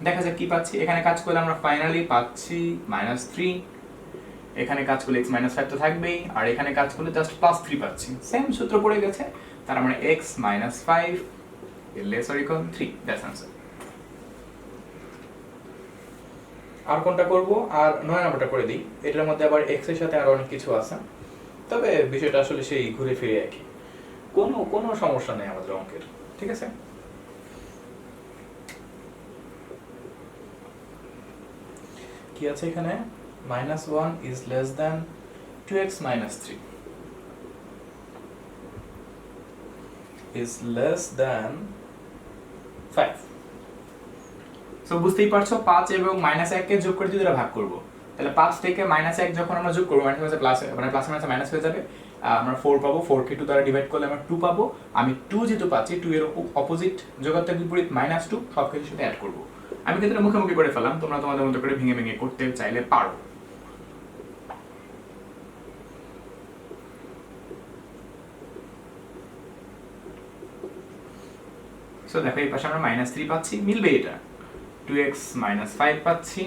দেখা যাক কি পাচ্ছি। এখানে কাজ করলে আমরা ফাইনালি পাচ্ছি -3, এখানে কাজ করলে x - 5 তো থাকবেই, আর এখানে কাজ করলে জাস্ট +3 পাচ্ছি, সেম সূত্র পড়ে গেছে। তার মানে x - 5 less or equal 3, that's answer. আর কোনটা করব, আর 9 নাম্বারটা করে দিই, এটার মধ্যে আবার x এর সাথে আরো অনেক কিছু আছে, তবে বিষয়টা আসলে সেই ঘুরে ফিরে একই, কোনো সমস্যা নেই আমাদের অঙ্কের, ঠিক আছে। কি আছে এখানে, -1 is less than 2x - 3 is less than 5। So বুঝতেই পারছো 5 এবং -1 কে যোগ করে যদি ভাগ করব, তাহলে 5 থেকে -1 যখন আমরা যোগ করব মানে প্লাস, মানে প্লাস মাইনাস মাইনাস হয়ে যাবে, আমরা 4 পাবো, 4 কে 2 দ্বারা ডিভাইড করলে আমরা 2 পাবো। আমি 2 যেহেতু পাচ্ছি, 2 এর অপোজিট যোগের বিপরীত -2 সব কিছুর সাথে অ্যাড করব। আমি কিন্তু মুখে করে ফেললাম, তোমরা তোমাদের মতো করে ভেঙে ভেঙে করতে চাইলে পারো। সো দেখো এই পাশে আমরা -3 পাচ্ছি, মিলবে এটা, 2x - 5 পাচ্ছি,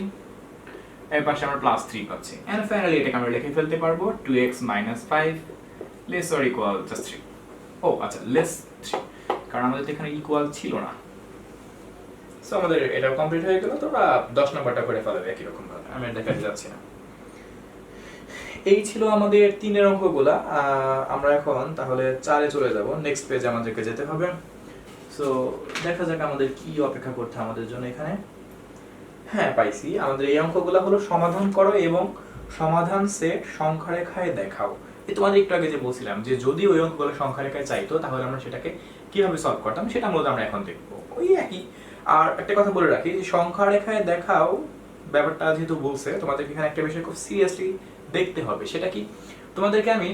এই পাশে আমরা +3 পাচ্ছি, এন্ড ফাইনালি এটাকে আমরা লিখে ফেলতে পারবো 2x - 5 less or equal just 3। ও আচ্ছা, less 3, কারণ আমাদের তো এখানে ইকুয়াল ছিল না। সো আমাদের এটা কমপ্লিট হয়ে গেল, তোমরা 10 নাম্বারটা করে ফেলবে একই রকম ভাবে, আমি এটা দেখাতে যাচ্ছি না। এই ছিল আমাদের 3 এর অঙ্কগুলা। আমরা এখন তাহলে 4 এ চলে যাব, নেক্সট পেজে আমাদেরকে যেতে হবে। সো দেখা যাক আমাদের কি অপেক্ষা করতে আমাদের জন্য এখানে। হ্যাঁ পাইছি, আমাদের এই অঙ্কগুলো হলো সমাধান করো এবং সমাধান সেট সংখ্যা রেখায় দেখাও। এই তোমাদের একটু আগে যে বলছিলাম যে যদি ওই অঙ্কগুলো সংখ্যা রেখায় চাইতো তাহলে আমরা সেটাকে কিভাবে সলভ করতাম, সেটা মূলত আমরা এখন দেখবো, ওই একই। আর একটা কথা বলে রাখি, সংখ্যা রেখায় দেখাও ব্যাপারটা যেহেতু বলছে, তোমাদেরকে এখানে একটা বিষয় খুব সিরিয়াসলি দেখতে হবে। সেটা কি, তোমাদেরকে আমি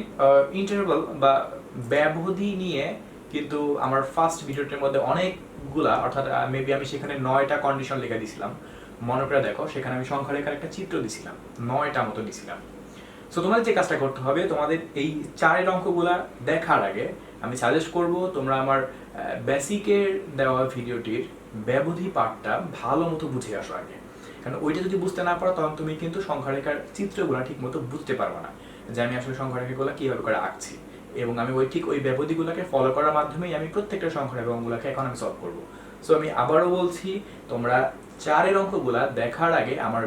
ইন্টারভাল বা ব্যবধি নিয়ে কিন্তু আমার ফার্স্ট ভিডিওটার মধ্যে অনেকগুলা, অর্থাৎ মেবি আমি সেখানে 9টা কন্ডিশন লিখে দিয়েছিলাম, মনে করে দেখো, সেখানে আমি সংখ্যা রেখার একটা চিত্র দিছিলাম, 9টা মতো দিছিলাম। সো তোমাদের যে কাজটা করতে হবে, তোমাদের এই 4 অঙ্কগুলা দেখার আগে আমি সাজেস্ট করব তোমরা আমার বেসিকের দেওয়া ভিডিওটির ব্যবধি পার্টটা ভালো মতো বুঝে আসো আগে, কারণ ওইটা যদি বুঝতে না পারো তখন তুমি কিন্তু সংখ্যা রেখার চিত্রগুলো ঠিক মতো বুঝতে পারবে না, যে আমি আসলে সংখ্যা রেখাগুলো কিভাবে করে আঁকছি, এবং আমি ঠিক ওই ব্যবধিগুলোকে ফলো করার মাধ্যমেই আমি প্রত্যেকটা সংখ্যা রেখাগুলোকে এখন আমি সলভ করবো। সো আমি আবারও বলছি, তোমরা 4 অঙ্কগুলা দেখার আগে আমার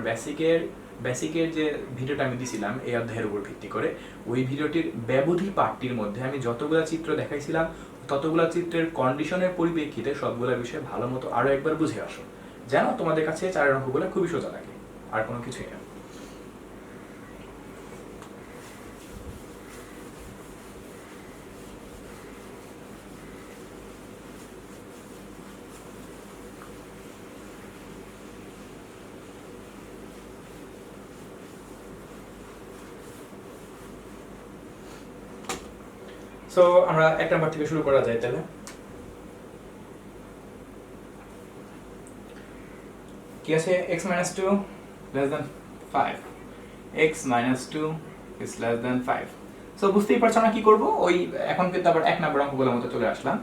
বেসিকের যে ভিডিওটা আমি দিছিলাম এই অধ্যায়ের উপর ভিত্তি করে, ওই ভিডিওটির ব্যবধি পার্টটির মধ্যে আমি যতগুলা চিত্র দেখাইছিলাম ততগুলা চিত্রের কন্ডিশনের পরিপ্রেক্ষিতে সবগুলা বিষয় ভালো মতো আরো একবার বুঝে আসো, যেন তোমাদের কাছে 4 অঙ্কগুলো খুবই সোজা লাগে, আর কোনো কিছুই না। সো আমরা 1 নাম্বার থেকে শুরু করা যায় তাহলে। কি আছে, x - 2 less than 5, x - 2 is less than 5। So বুঝতেই পারছো আমরা কি করব, ওই এখন কিন্তু আবার 1 নাম্বার অঙ্কগুলোর মতো চলে আসলাম,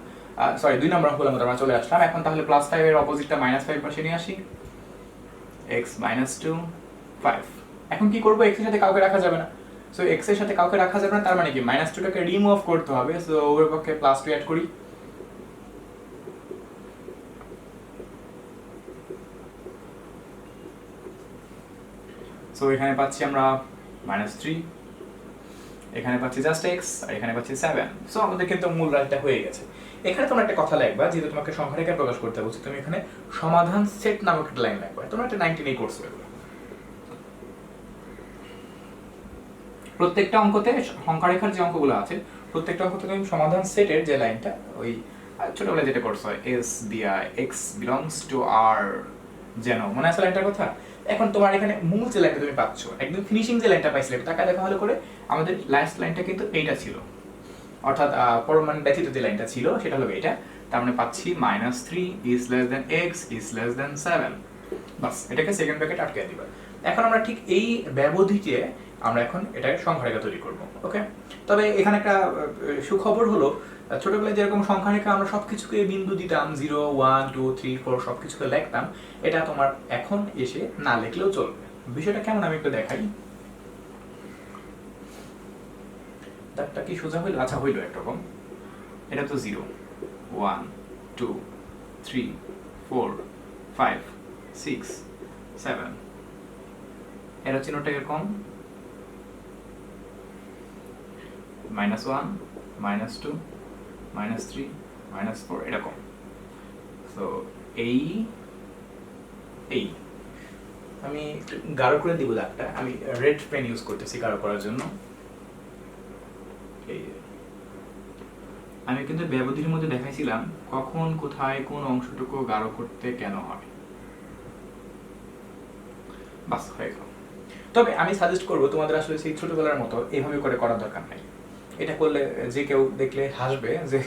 সরি 2 নাম্বার অঙ্কগুলোর মতো আমরা চলে আসলাম। এখন তাহলে +5 এর অপোজিটটা -5 পাশে নিয়ে আসি, x - 2 5। এখন কি করব, x এর সাথে কাউকে রাখা যাবে না, সো x এর সাথে কাউকে রাখা যাবে না, তার মানে কি -2টাকে রিমুভ করতে হবে, সো ওর পক্ষে +2 অ্যাড করি। সো এখানে পাচ্ছি আমরা -3, এখানে পাচ্ছি জাস্ট x, আর এখানে পাচ্ছি 7। সো আমাদের কিন্তু মূল রাশিটা হয়ে গেছে। এখানে তোমরা একটা কথা লিখবা, যেহেতু তোমাকে সংখ্যা রেখা প্রকাশ করতে বলছি, তুমি এখানে সমাধান সেট নামক একটা লাইন লিখবা। তোমরা একটা 19 কোর্স করবে, প্রত্যেকটা অঙ্কতে সংখ্যা রেখার যে অঙ্কগুলো আছে প্রত্যেকটা অঙ্কতে তুমি সমাধান সেটের যে লাইনটা ওই ছোটবেলায় যেটা করছো এস দিয়া এক্স বিলংস টু আর, যেন মনে আছে লাইনটার কথা। এখন তোমার এখানে মূল যে লাইনটা তুমি পাচ্ছ, একদম ফিনিশিং যে লাইনটা পাইছিলে, টাকা দেখা ভালো করে, আমাদের লাস্ট লাইনটা কিন্তু এইটা ছিল, অর্থাৎ পরমাণু ব্যতীত যে লাইনটা ছিল সেটা হলো এটা। তার মানে পাচ্ছি -3 is less than x is less than 7। বাস, এটাকে সেকেন্ড ব্র্যাকেট আটকে দিবা। এখন আমরা ঠিক এই ব্যবধিতে আমরা এখন এটাকে সংখ্যা রেখা তৈরি করব। ওকে, তবে এখানে একটা সুখবর হলো, ছোটবেলায় যেরকম সংখ্যা রেখা আমরা সবকিছুকে বিন্দু দিতাম, 0 1 2 3 4 সবকিছুকে লিখতাম, এটা তোমার এখন এসে না লিখলেও চলবে। বিষয়টা কেমন আমি একটু দেখাই। দাগটা কি সোজা হইল? আচ্ছা, হইল একরকম। এটা তো 0 1 2 3 4 5 6 7, এর চিহ্নটা এরকম -1 -2 -3 -4 এরকম। তো এই আমি গাঢ় করে দিব দাগটা, আমি রেড পেন ইউজ করতেছি গাঢ় করার জন্য। আমি কিন্তু ব্যবধির মধ্যে দেখাইছিলাম কখন কোথায় কোন অংশটুকু গাঢ় করতে কেন হবে। বাস, হয়ে গেল। তবে আমি সাজেস্ট করবো তোমাদের আসলে সেই ছোটবেলার মতো এইভাবে করে করার দরকার নাই। এটা করলে যে কেউ দেখলে হাসবে যে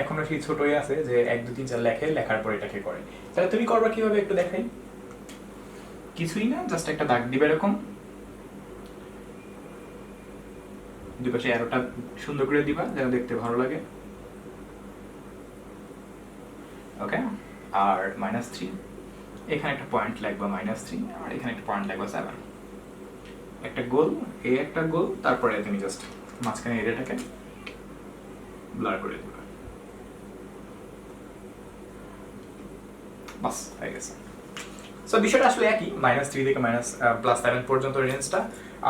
এখনো সেই ছোটই আছে, যে 1 2 3 4 লেখে, লেখার পর এটাকে করে। তাহলে তুমি করবা কিভাবে একটু দেখাই। কিছুই না, জাস্ট একটা দাগ দিবে এরকম, দুই পাশে অ্যারোটা সুন্দর করে দিবা যেন দেখতে ভালো লাগে। ওকে, আর -3 এখানে একটা পয়েন্ট লাগবে -3, আর এখানে একটা পয়েন্ট লাগবে 7, একটা গোল, এই একটা গোল, তারপরে তুমি জাস্ট মাঝখানে এরিয়াটাকে ব্লার করে দিবে। বাস, হয়ে গেছে। সো বিষয়টা আসলে একই, -3 থেকে +7 পর্যন্ত রেঞ্জটা।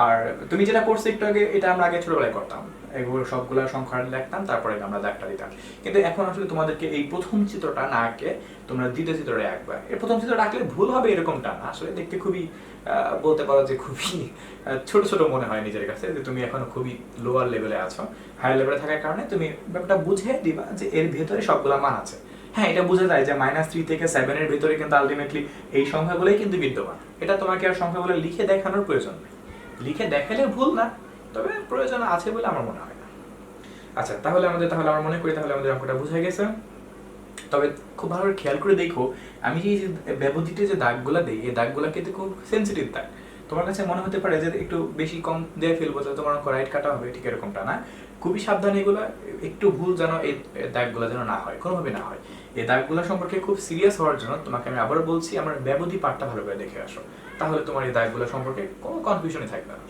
আর তুমি যেটা করছো একটু আগে, এটা আমরা আগে ছোটবেলায় করতাম, এগুলো সবগুলা সংখ্যা লিখতাম, তারপরে আমরা দাগটা দিতাম। কিন্তু এখন আসলে তোমাদেরকে এই প্রথম চিত্রটা না আঁকে তোমরা দ্বিতীয় চিত্রটা আঁকবা। এই প্রথম চিত্রটা আঁকলে ভুল হবে এরকমটা না, আসলে দেখতে খুবই বলতে পারো যে খুবই ছোট ছোট মনে হয় নিজের কাছে, যে তুমি এখনো খুবই লোয়ার লেভেলে আছো। হায়ার লেভেলে থাকার কারণে তুমি ব্যাপারটা বুঝে দিবা যে এর ভেতরে সবগুলা মান আছে। হ্যাঁ, এটা বোঝা যায় যে -3 থেকে 7 এর ভিতরে কিন্তু আলটিমেটলি এই সংখ্যাগুলোই কিন্তু বিদ্যমান। এটা তোমাকে আর সংখ্যাগুলো লিখে দেখানোর প্রয়োজন নেই, লিখে দেখালে ভুল না, তবে প্রয়োজন আছে বলে আমার মনে হয় না। আচ্ছা, তাহলে আমরা মনে করি তাহলে আমাদের অঙ্কটা বুঝে গেছে। তবে খুব ভালো করে খেয়াল করে দেখো, আমি যে ব্যবধিতে যে দাগগুলো দিই, এই দাগগুলো কিন্তু খুব সেন্সিটিভ দাগ। তোমার কাছে মনে হতে পারে যে একটু বেশি কম দিয়ে ফেলবো তাহলে তোমার অঙ্ক রাইট কাটা হবে, ঠিক এরকমটা না। খুবই সাবধান, এগুলো একটু ভুল যেন এই দাগগুলো যেন না হয়, কোনোভাবে না হয়। এই দাগগুলো সম্পর্কে খুব সিরিয়াস হওয়ার জন্য তোমাকে আমি আবারও বলছি, আমার ব্যবধি পার্টটা ভালো করে দেখে আসো, তাহলে তোমার এই দাগগুলো সম্পর্কে কোনো কনফিউশনই থাকবে না।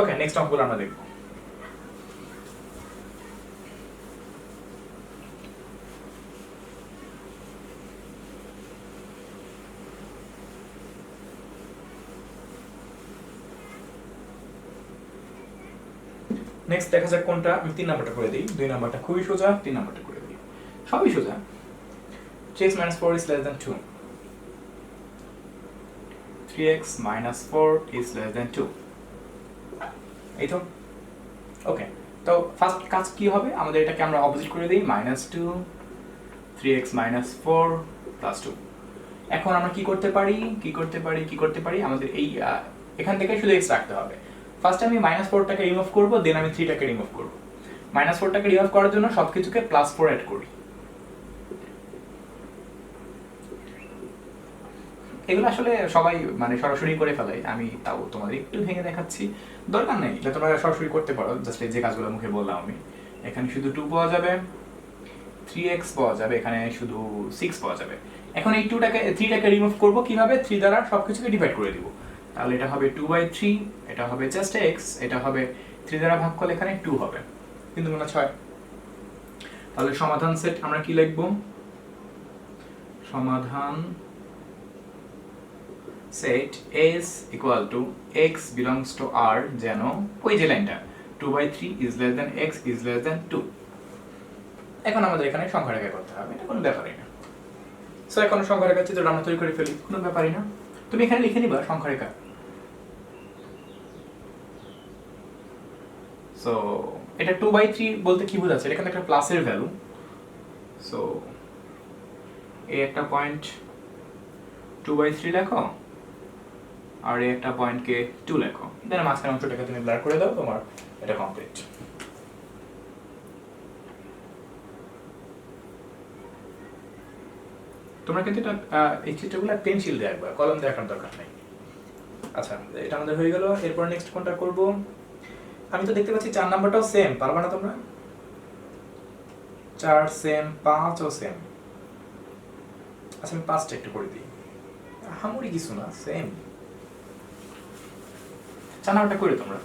ওকে, নেক্সট অঙ্কগুলো আমরা দেখবো। নেক্সট দেখা যাক কোনটা। আমি 3 নাম্বারটা করে দিই, 2 নাম্বারটা খুবই সোজা, 3 নাম্বারটা করে দিই, সবই সোজা। 3x - 4 is less than 2, 3x - 4 is less than 2, এই তো। ওকে, তো ফার্স্ট কাজ কি হবে, আমাদের এটাকে আমরা অপোজিট করে দিই, -2 3x - 4 + 2। এখন আমরা কি করতে পারি, আমাদের এই এখান থেকে শুধু x রাখতে হবে। ফার্স্ট আমি -4টাকে রিমুভ করব, দেন আমি 3টাকে রিমুভ করব। -4টাকে রিমুভ করার জন্য সবকিছুকে +4 অ্যাড করি। এগুলো আসলে সবাই মানে সরাসরি করে ফেলে, আমি তাও তোমাদের একটু ভেঙে দেখাচ্ছি, দরকার নেই, এটা তোমরা সরাসরি করতে পারো। জাস্ট এই যে কাজগুলো মুখে বললাম আমি, এখানে শুধু 2 পাওয়া যাবে, 3x পাওয়া যাবে, এখানে শুধু 6 পাওয়া যাবে। এখন এই 3টাকে রিমুভ করব কিভাবে, 3 দ্বারা সবকিছুকে ডিভাইড করে দিব, তাহলে এটা হবে 2/3, এটা হবে জাস্ট x, এটা হবে 3 দ্বারা ভাগ করলে এখানে 2 হবে, কিন্তু মনে 6। তাহলে সমাধান সেট আমরা কি লিখব, সমাধান set s = x belongs to r, যেন ওই যে লাইনটা 2/3 is less than x is less than 2। এখন আমাদের এখানে সংখ্যা রেখা করতে হবে, এটা কোনো ব্যাপারই না। সো এখন সংখ্যা রেখা চিত্রটা আমরা তৈরি করে ফেলি, কোনো ব্যাপারই না। তুমি এখানে লিখে নিবা সংখ্যা রেখা, সো এটা 2/3 বলতে কি বোঝাচ্ছে, এটা কিন্তু একটা প্লাসের ভ্যালু। সো এই একটা পয়েন্ট 2/3 লেখো, আর এই একটা পয়েন্টকে 2 লেখো, দেন মাঝখানে অংশটাকে তুমি ব্লার করে দাও, তোমার এটা কমপ্লিট। তোমরা কিন্তু এটা এই চিত্রগুলো পেন্সিল দিয়ে একবার, কলম দিয়ে আঁকার দরকার নেই। আচ্ছা, এটা আমাদের হয়ে গেল। এরপর নেক্সট কোনটা করব? আমি তো দেখতে পাচ্ছি 4 নাম্বারটাও সেম, পারবা না তোমরা? 4 সেম, 5 ও সেম। আচ্ছা, আমি 5টা একটু করে দিই, হামুরি কিছু না, সেম। 4 নাম্বারটা করে তোমরা।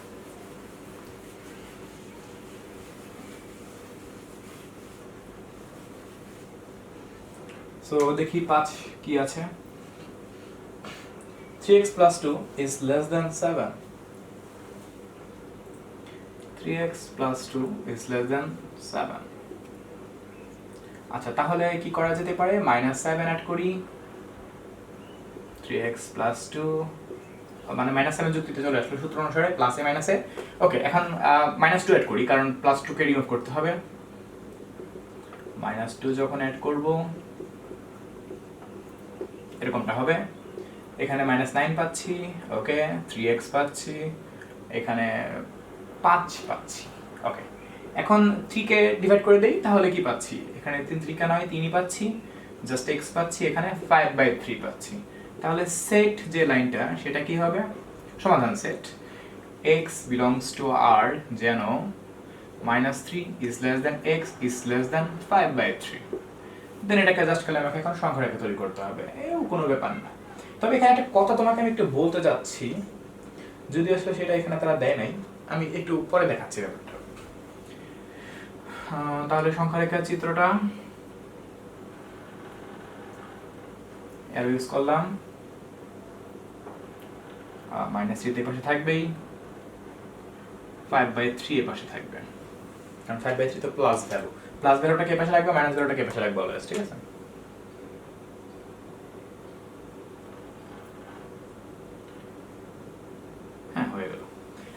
সো দেখি 5 কি আছে। 3x plus 2 is less than 7. 3x plus 2 is less than 7. আচ্ছা, তাহলে কি করা যেতে পারে? -7 অ্যাড করি, 3x plus 2 মানে -7 যুক্তিতে চলে আসলো সূত্র অনুসারে, প্লাসে মাইনাসে। ওকে, এখন -2 অ্যাড করি, কারণ +2 কে রিমুভ করতে হবে। -2 যখন অ্যাড করব এরকমটা হবে। এখানে -9 পাচ্ছি, ওকে, 3x পাচ্ছি, এখানে 5 পাচ্ছি। ওকে, এখন 3 কে ডিভাইড করে দেই, তাহলে কি পাচ্ছি? এখানে 3 3 কে নয়, 3ই পাচ্ছি, জাস্ট x পাচ্ছি, এখানে 5/3 পাচ্ছি। তাহলে সেট যে লাইনটা সেটা কি হবে? সমাধান set x belongs to R যেন -3 is less than x is less than 5/3। দেন এটাকে জাস্ট খালি আমাকে এখন সংখ্যা রেখে তৈরি করতে হবে, এও কোনো ব্যাপার না। তবে এখানে একটা কথা তোমাকে আমি একটু বলতে যাচ্ছি, যদি আসলে সেটা এখানে তারা দেয় নাই, আমি একটু পরে দেখাচ্ছি ব্যাপারটা। তাহলে সংখ্যা রেখার চিত্রটা ইউজ করলাম, -3 এর পাশে থাকবেই, 5/3 এর পাশে থাকবে, কারণ 5/3 তো প্লাস ভ্যালু, প্লাস ভ্যালুটাকে এর পাশে রাখবে, মাইনাস ভ্যালুটাকে এর পাশে রাখবে অলওয়েজ, ঠিক আছে? হ্যাঁ, হয়ে গেল।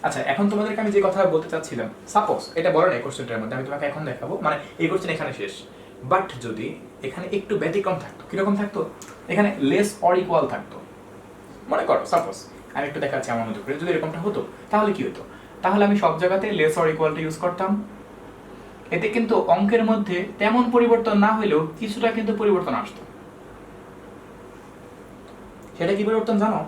আচ্ছা, এখন তোমাদেরকে আমি যে কথা বলতে চাচ্ছিলাম, সাপোজ এটা বলো না এই কোশ্চেনটার মধ্যে, আমি তোমাকে এখন দেখাবো, মানে এই কোশ্চেন এখানে শেষ, বাট যদি এখানে একটু ব্যতিক্রম থাকতো, কিরকম থাকতো? এখানে লেস অর ইকুয়াল থাকতো। মনে করো সাপোজ আমি একটু দেখাচ্ছি আমার মতো করে, যদি এরকমটা হতো তাহলে কি হতো? তাহলে আমি সব জায়গাতে লেস অর ইকুয়ালটা ইউজ করতাম। এতে কিন্তু অঙ্কের মধ্যে তেমন পরিবর্তন না হলেও কিছুটা কিন্তু পরিবর্তন আসতো। সেটা কি পরিবর্তন জানো?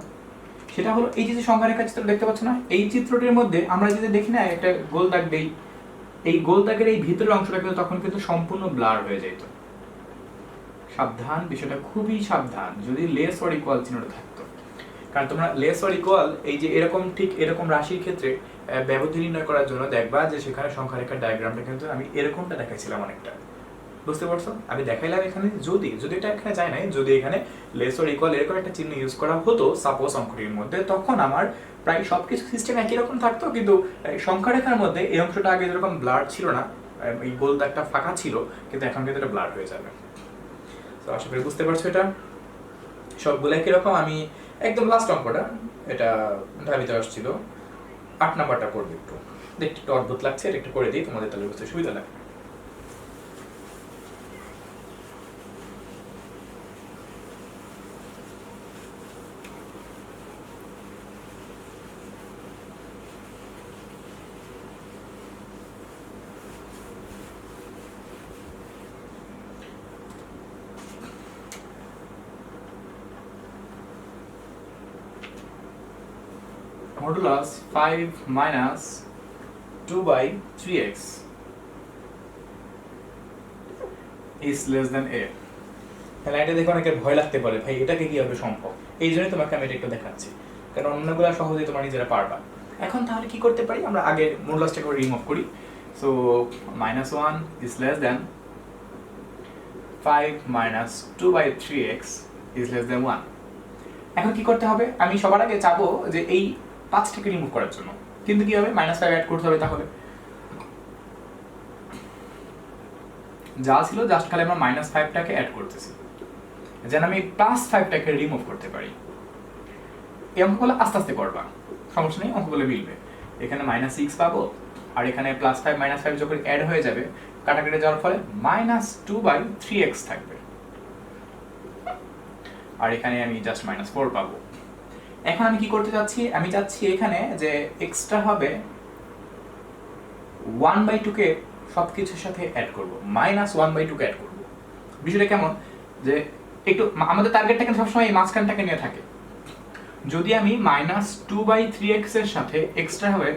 সেটা হলো এই যে সংখ্যা রেখা চিত্র দেখতে পাচ্ছ না, এই চিত্রটির মধ্যে আমরা যদি দেখি না একটা গোল দাগ দেই, এই গোল দাগের এই ভিতরের অংশটা কিন্তু তখন কিন্তু সম্পূর্ণ ব্লার হয়ে যেত। সাবধান, বিষয়টা খুবই সাবধান, যদি লেস অর ইকুয়াল চিহ্নটা থাকতো। কারণ তোমরা লেস অর ইকুয়াল এই যে এরকম ঠিক এরকম রাশির ক্ষেত্রে ব্যবধি নির্ণয় করার জন্য দেখবা যে সেখানে সংখ্যা রেখার ডায়াগ্রামটা কিন্তু আমি এরকমটা দেখাইছিলাম অনেকটা, বুঝতে পারছো? আমি দেখাইলাম এখানে, যদি এটা এখানে যায় নাই, যদি এখানে লেস অর ইকুয়াল এরকম একটা চিহ্ন ইউজ করা হতো সাপোজ অঙ্কটির মধ্যে, তখন আমার প্রায় সবকিছু সিস্টেম একই রকম থাকতো, কিন্তু সংখ্যা রেখার মধ্যে এই অংশটা আগে যেরকম ব্লার ছিল না, এই গোল দাগটা ফাঁকা ছিল, কিন্তু এখন কিন্তু এটা ব্লার হয়ে যাবে। তো আশা করি বুঝতে পারছো এটা সবগুলো একই রকম। আমি একদম লাস্ট অঙ্কটা, এটা ঢাবিতে আসছিল, 8 নাম্বারটা করবে, একটু দেখতে একটু অদ্ভুত লাগছে, এটা একটু করে দিই, তোমাদের তাহলে বুঝতে সুবিধা লাগে। Modulus 5 minus 2/3x is less than a। তাহলে এটা দেখে অনেকের ভয় লাগতে পারে, ভাই এটাকে কিভাবে সম্ভব? এই জন্যই তোমাকে আমি এটা একটু দেখাচ্ছি, কারণ অন্যগুলো সহজেই তোমরা নিজেরা পারবা। এখন তাহলে কি করতে পারি? আমরা আগে মডুলাসটাকে রিমুভ করি। So -1 is less than 5 minus 2/3x is less than 1। এখন কি করতে হবে? আমি সবার আগে চাবো যে এই 5টাকে রিমুভ করার জন্য, কিন্তু কি হবে? -5 অ্যাড করতে হবে। তাহলে যা ছিল জাস্ট খালি আমরা -5টাকে অ্যাড করতেছি, যেন আমি +5টাকে রিমুভ করতে পারি। এই অঙ্কগুলো আস্তে আস্তে করবা, সমস্যা নেই, অঙ্কগুলো মিলবে। এখানে -6 পাবো, আর এখানে +5 -5 যখন অ্যাড হয়ে যাবে কাটাকাটি যাওয়ার ফলে -2/3x থাকবে, আর এখানে আমি জাস্ট -4 পাবো। এখন আমি কি করতে যাচ্ছি, আমি চাচ্ছি এখানে যে এক্সট্রা হবে 1/2 কে সবকিছুর সাথে অ্যাড করব, -1/2 কে অ্যাড করব। বিষয়টা কেমন যে একটু আমাদের টার্গেটটা কিন্তু সবসময় এই মাঝখানটাকে নিয়ে থাকে। যদি আমি -2/3x এর সাথে এক্সট্রা হবে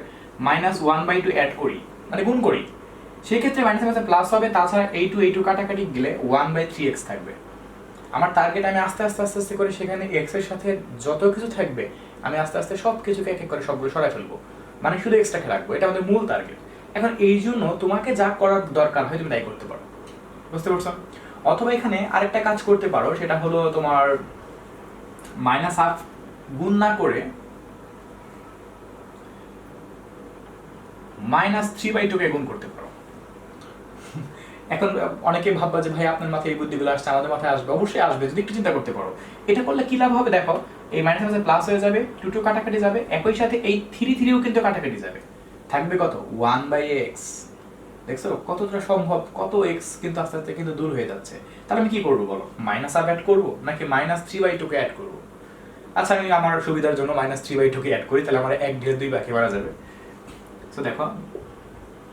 -1/2 অ্যাড করি, মানে গুণ করি, সেই ক্ষেত্রে মাইনাসের মাঝে প্লাস হবে, তাছাড়া এই টু কাটাকাটি গেলে 1/3x থাকবে। আমার টার্গেট আমি আস্তে আস্তে আস্তে আস্তে করে সেখানে x এর সাথে যত কিছু থাকবে আমি আস্তে আস্তে সব কিছুকে এক এক করে সবগুলো সরাই ফেলবো, মানে শুধু এক্সট্রাকে রাখবো। এটা আমাদের মূল টার্গেট। এখন এই জন্য তোমাকে যা করার দরকার হয় তুমি তাই করতে পারো, বুঝতে পারছো? অথবা এখানে আরেকটা কাজ করতে পারো, সেটা হলো তোমার -1/2 গুণ না করে -3/2 কে গুণ করতে পারো। এখন অনেকে ভাববা যে ভাই আপনার মাথায় এই বুদ্ধিগুলো আসছে, আমাদের মাথায় আসবে, অবশ্যই আসবে যদি একটু চিন্তা করতে পারো। এটা করলে কি লাভ হবে দেখো, এই মাইনাসের মাঝে প্লাস হয়ে যাবে, 2 কাটাকাটি যাবে, একই সাথে এই 3 কিন্তু কাটাকাটি যাবে, থাকবে কত 1/x। দেখছো কতটা সম্ভব, কত x কিন্তু আস্তে আস্তে কিন্তু দূর হয়ে যাচ্ছে। তাহলে আমি কি করবো বলো, -1 অ্যাড করবো নাকি -3/2 কে অ্যাড করবো? আচ্ছা আমি আমার সুবিধার জন্য -3/2 কে অ্যাড করি, তাহলে আমার 1 ঢের 2 বাকি মারা যাবে। সো দেখো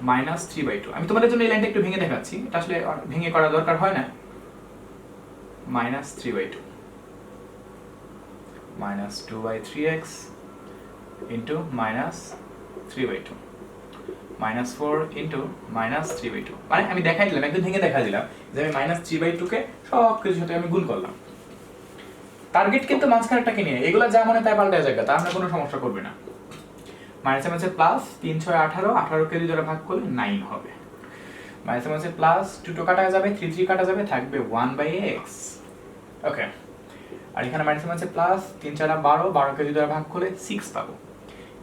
-3/2, আমি তোমাদের জন্য এই লাইনটা একটু ভেঙে দেখাচ্ছি, এটা আসলে ভেঙে করা দরকার হয় না। -3/2 -2/3x into -3/2 -4 into -3/2, মানে আমি দেখাই দিলাম, একদম ভেঙে দেখা দিলাম যে আমি -3/2 কে সব কিছুর সাথে আমি গুণ করলাম। টার্গেট কিন্তু মাঝখানেরটাকে নিয়ে, এগুলো যা মনে তাই পাল্টে যাবে, তা আমরা কোনো সমস্যা করবে না। মাইনাসের মাঝে প্লাস 3 6 18, 18 কে 2 দ্বারা ভাগ করলে 9 হবে। মাইনাসের মাঝে প্লাস 2 কাটা যাবে, 3 কাটা যাবে, থাকবে 1/x। ওকে, আর এখানে মাইনাসের মাঝে প্লাস 3 4 12, 12 কে 2 দ্বারা ভাগ করলে 6 পাবো।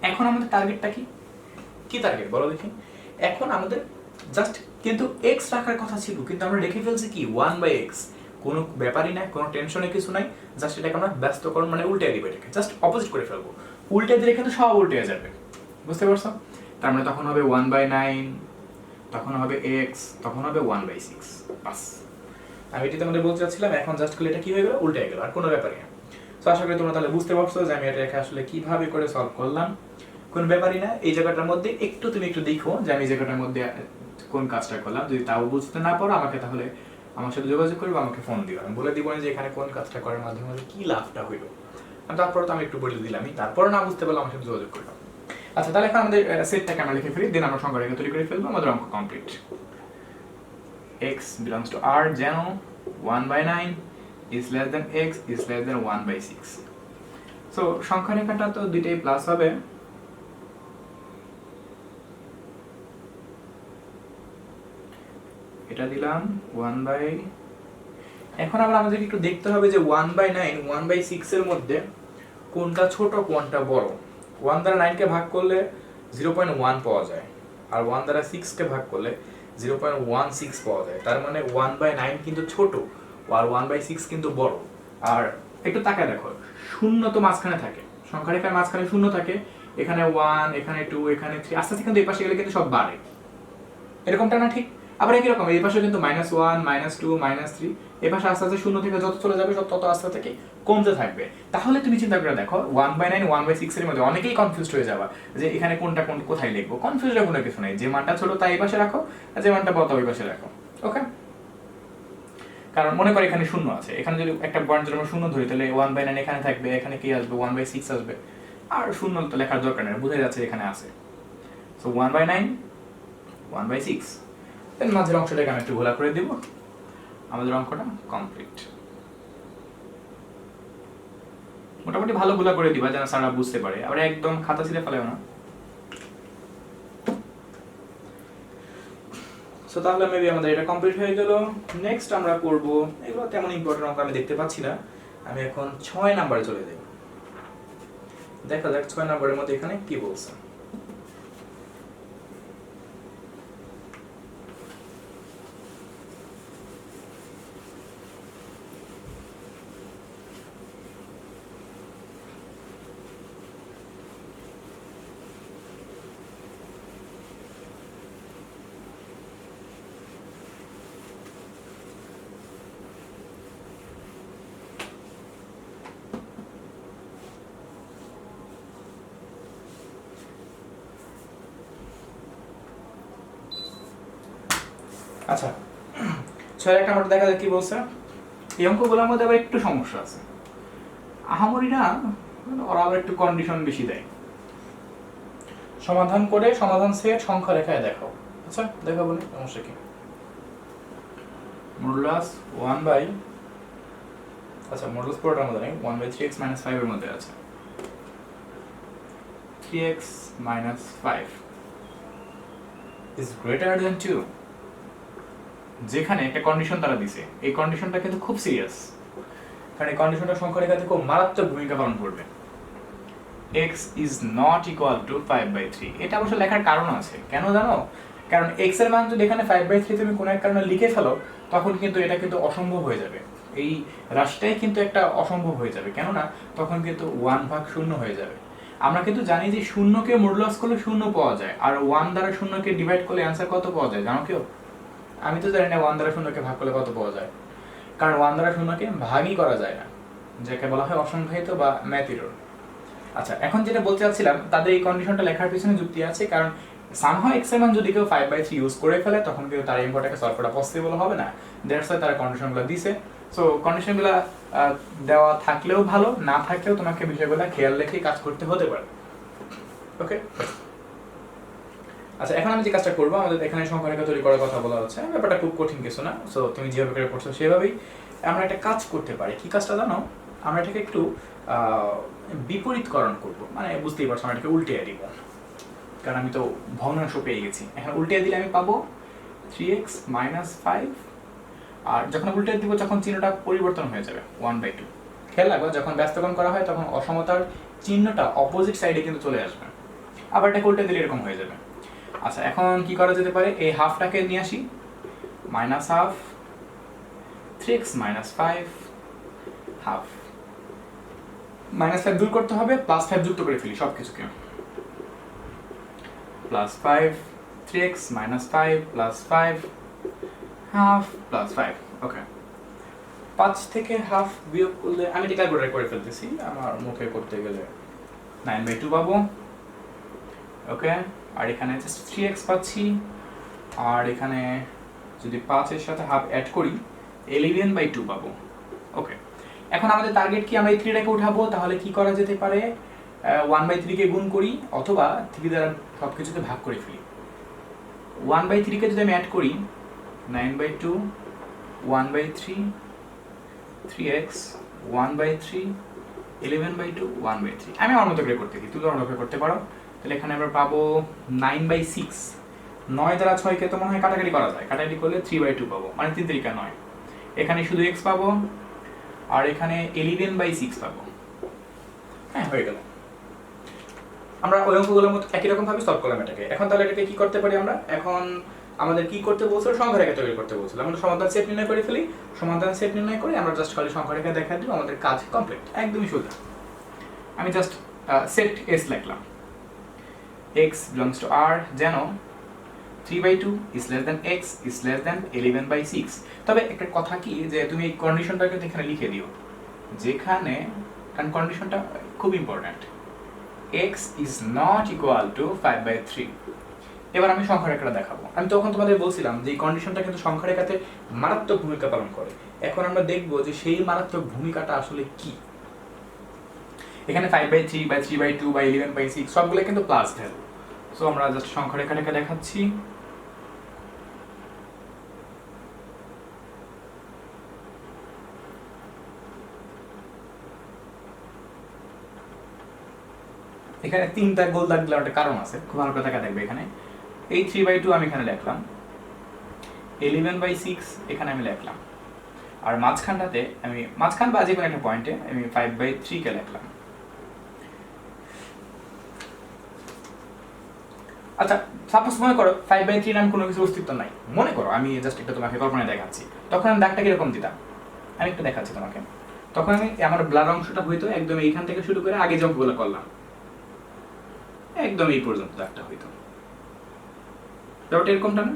এখন আমাদের টার্গেটটা কি, কি টার্গেট বলো দেখি? এখন আমাদের জাস্ট কিন্তু x রাখার কথা ছিল, কিন্তু আমরা রেখে ফেলছি কি 1/x। কোনো ব্যাপারই না, কোনো টেনশনে কিছু নাই, জাস্ট এটাকে আমরা ব্যস্তকরণ মানে উল্টে দিব, এটাকে জাস্ট অপোজিট করে ফেলবো। উল্টে দিলে কিন্তু সব উল্টে যাবে, বুঝতে পারছো? তার মানে তখন হবে 1/9, তখন হবে x, তখন হবে 1/6। বাস, আমি এটি তোমাদের বলতে চাচ্ছিলাম। এখন জাস্ট করলে এটা কি হয়ে গেল, উল্টে গেল, আর কোনো ব্যাপারই না। সো আশা করি তোমরা তাহলে বুঝতে পারছো যে আমি এটাকে আসলে কিভাবে করে সলভ করলাম। কোন ব্যাপারই না, এই জায়গাটার মধ্যে তুমি একটু দেখো যে আমি এই জায়গাটার মধ্যে কোন কাজটা করলাম। যদি তাও বুঝতে না পারো আমাকে তাহলে আমার সাথে যোগাযোগ করবে, আমাকে ফোন দিও, আমি বলে দিব যে এখানে কোন কাজটা করার মাধ্যমে কি লাভটা হইলো। তারপরে তো আমি একটু বলে দিলামই, তারপরে না বুঝতে পারলে আমার সাথে যোগাযোগ করলাম। আচ্ছা, তাহলে এখন আমাদের সেটটাকে আমরা লিখে ফেলি, দেন আমরা সংখ্যা রেখা তৈরি করে ফেলবো, আমাদের অঙ্ক complete. x belongs to R যেন 1/9 is less than x is less than 1/6। So সংখ্যা রেখাটা তো দুইটাই প্লাস হবে, এটা দিলাম 1/, এখন আমরা আমাদের একটু দেখতে হবে যে 1/9 1/6 এর মধ্যে কোনটা ছোট কোনটা বড়। 1 দ্বারা 9 কে ভাগ করলে 0.1 পাওয়া যায়, আর 1 দ্বারা 6 কে ভাগ করলে 0.16 পাওয়া যায়। তার মানে 1/9 কিন্তু ছোট আর 1/6 কিন্তু বড়। আর একটু তাকায় দেখো, শূন্য তো মাঝখানে থাকে, সংখ্যা রেখার মাঝখানে শূন্য থাকে, এখানে 1, এখানে 2, এখানে 3, আস্তে আস্তে কিন্তু এই পাশে গেলে কিন্তু সব বাড়ে, এরকমটা না ঠিক? আবার একই রকম এই পাশে কিন্তু -1 -2 -3, এই পাশে আস্তে আস্তে শূন্য থেকে যত চলে যাবে তত আস্তে আস্তে কি কমতে থাকবে। তাহলে তুমি চিন্তা করে দেখো 1/9 1/6 এর মধ্যে অনেকেই কনফিউজড হয়ে যাবে যে এখানে কোনটা কোথায় লিখবো। কনফিউজড কোনো কিছু নাই, যে মানটা ছোট তাই এই পাশে রাখো, আর যে মানটা বড় তাই ওই পাশে রাখো। ওকে, কারণ মনে করো এখানে শূন্য আছে, এখানে যদি একটা পয়েন্ট যদি আমরা শূন্য ধরি তাহলে 1/9 এখানে থাকবে, এখানে কি আসবে 1/6 আসবে, আর শূন্য তো লেখার দরকার নেই, বোঝা যাচ্ছে এখানে আছে। সো 1/9 1/6, দেন মাঝের অংশটাকে আমি একটু ঘোলা করে দিব, আমাদের অঙ্কটা কমপ্লিট। মোটামুটি ভালো ঘোলা করে দিবা যেন স্যাররা বুঝতে পারে, আবার একদম খাতা ছিঁড়ে ফেলেও না। সো তাহলে মেবি আমাদের এটা কমপ্লিট হয়ে গেল। নেক্সট আমরা করব, এগুলো তেমন ইম্পর্টেন্ট অঙ্ক আমি দেখতে পাচ্ছি না, আমি এখন 6 নাম্বারে চলে যাই। দেখা যাক 6 নাম্বারের মধ্যে এখানে কি বলছে। আচ্ছা, 6 নম্বরটা দেখা যায় কি বলছে। এই অঙ্কগুলোর মধ্যে আবার একটু সমস্যা আছে, আহামরি না, ওরা আবার একটু কন্ডিশন বেশি দেয়। সমাধান করে সমাধান সেট সংখ্যা রেখায় দেখাও। আচ্ছা দেখা বলি, সমস্যা কি? মডুলাস 1 বাই, আচ্ছা মডুলাস পুরোটার মধ্যে নেই, 1 বাই 3x - 5 এর মধ্যে আছে। 3x - 5 is greater than 2, যেখানে একটা কন্ডিশন তারা দিছে, এই কন্ডিশনটা কিন্তু খুব সিরিয়াস, কারণ এই কন্ডিশনটা সংখ্যা রেখাতে খুব মারাত্মক ভূমিকা পালন করবে। x is not equal to 5/3, এটা অবশ্য লেখার কারণ আছে, কেন জানো? কারণ x এর মান যদি এখানে 5/3 তুমি কোনো এক কারণে লিখে ফেলো, তখন কিন্তু এটা কিন্তু অসম্ভব হয়ে যাবে, এই রাশিটাই কিন্তু একটা অসম্ভব হয়ে যাবে, কেননা তখন কিন্তু 1/0 হয়ে যাবে। আমরা কিন্তু জানি যে শূন্যকে মডুলাস করলে 0 পাওয়া যায়, আর 1 দ্বারা শূন্যকে ডিভাইড করলে অ্যান্সার কত পাওয়া যায় জানো কেউ? আমি তো জানি না 1 দ্বারা শূন্যকে ভাগ করলে কত পাওয়া যায়, কারণ 1 দ্বারা শূন্যকে ভাগই করা যায় না, যাকে বলা হয় অসংখ্যায়িত বা ম্যাথ এরর। আচ্ছা, এখন যেটা বলতে চাচ্ছিলাম, তাদের এই কন্ডিশনটা লেখার পিছনে যুক্তি আছে, কারণ সামহাও x এর মান যদি কেউ 5/3 ইউজ করে ফেলে, তখন কিন্তু তার এই অঙ্কটাকে সলভ করা পসিবল হবে না। দ্যাটস ওয়াই তারা কন্ডিশনগুলো দিছে। সো কন্ডিশনগুলো দেওয়া থাকলেও ভালো, না থাকলেও তোমাকে বিষয়গুলো খেয়াল রেখে কাজ করতে হতে পারে। ওকে, আচ্ছা এখন আমি যে কাজটা করবো, আমাদের এখানে সংখ্যা রেখা তৈরি করার কথা বলা হচ্ছে, ব্যাপারটা খুব কঠিন কিছু না। সো তুমি যেভাবে করে করছো সেভাবেই আমরা একটা কাজ করতে পারি। কি কাজটা জানো? আমরা এটাকে একটু বিপরীতকরণ করব, মানে বুঝতেই পারছো, আমরা এটাকে উল্টিয়ে দিব, কারণ আমি তো ভগ্নাংশ পেয়ে গেছি। এখন উল্টিয়ে দিলে আমি পাবো 3x - 5, আর যখন উল্টিয়ে দিব তখন চিহ্নটা পরিবর্তন হয়ে যাবে 1/2। খেয়াল রাখো, যখন ব্যস্তকরণ করা হয় তখন অসমতার চিহ্নটা অপোজিট সাইডে কিন্তু চলে আসবে, আবার এটাকে উল্টে দিলে এরকম হয়ে যাবে। আচ্ছা এখন কি করা যেতে পারে, এই হাফটাকে নিয়ে আসি, -1/2, 3x - 5 হাফ, -5 দূর করতে হবে, +5 যুক্ত করে ফেলি সবকিছুকে, +5, 3x - 5 +5 হাফ +5। ওকে, 5 থেকে হাফ বিয়োগ করলে, আমি এটা ক্যালকুলেটর করে ফেলতেছি, আমার মুখে করতে গেলে 9/2 পাবো। ওকে, আর এখানে জাস্ট 3x পাচ্ছি, আর এখানে যদি 5 এর সাথে হাফ অ্যাড করি 11/2 পাবো। ওকে, এখন আমাদের টার্গেট কি, আমরা এই 3টাকে উঠাবো, তাহলে কি করা যেতে পারে, 1/3 কে গুণ করি, অথবা 3 দ্বারা সব কিছুতে ভাগ করে ফেলি। 1/3 কে যদি আমি অ্যাড করি, 9/2, 1/3, 3x, 1/3, 11/2, 1/3। আমি আমার মতো করে করতে দিই, তুমি আমার মতো করে করতে পারো। তাহলে এখানে আমরা পাবো 9/6, 9 দ্বারা 6 কে তো মনে হয় কাটাকাটি করা যায়, কাটাকাটি করলে 3/2 পাবো, মানে 3 3 9। এখানে শুধু x পাবো, আর এখানে 11/6 পাবো। হ্যাঁ, হয়ে গেল। আমরা ওই অঙ্কগুলোর মতো একই রকম ভাবে সলভ করলাম এটাকে। এখন তাহলে এটাকে কি করতে পারি আমরা? এখন আমাদের কি করতে বলছিল, সংখ্যা রেখা তৈরি করতে বলছিল। আমরা সমাধান সেট নির্ণয় করে ফেলি, সমাধান সেট নির্ণয় করে আমরা জাস্ট খালি সংখ্যা রেখা দেখা দিব, আমাদের কাজ কমপ্লিট, একদমই সোজা। আমি জাস্ট সেট s লিখলাম, x belongs to r, যেন 3/2 is less than x is less than 11/6। তবে একটা কথা কি, যে তুমি এই কন্ডিশনটাকে এখানে লিখে দিও, যেখানে, কারণ কন্ডিশনটা খুব important, x is not equal to 5/3। এবার আমি সংখ্যা রেখাটা দেখাবো। আমি তখন তোমাদের বলছিলাম যে এই কন্ডিশনটা কিন্তু সংখ্যা রেখাতে মারাত্মক ভূমিকা পালন করে। এখন আমরা দেখব যে সেই মারাত্মক ভূমিকাটা আসলে কি। এখানে 5/3 বা 3/2 বা 11/6 সবগুলো কিন্তু প্লাস ভ্যালু। সো আমরা জাস্ট সংখ্যা রেখাটাকে দেখাচ্ছি। এখানে 3টা গোল দাগ দিলাম, একটা কারণ আছে, খুব ভালো কথা দেখবে। এখানে এই 3/2 আমি এখানে লিখলাম, 11/6 এখানে আমি লিখলাম, আর মাঝখানটাতে আমি, মাঝখান বা যে কোনো একটা পয়েন্টে আমি 5/3 কে লিখলাম। আচ্ছা সাপোজ মনে করো 5/3 নাম কোনো কিছু অস্তিত্ব নাই, মনে করো, আমি জাস্ট একটা তোমাকে কল্পনায় দেখাচ্ছি। তখন আমি দাগটা কিরকম দিতাম, আমি একটু দেখাচ্ছি তোমাকে। তখন আমি আমার ব্লাড অংশটা হইতো একদম এইখান থেকে শুরু করে আগে যে অঙ্কগুলো করলাম একদম এই পর্যন্ত দাগটা হইতো। ব্যাপারটা এরকমটা না?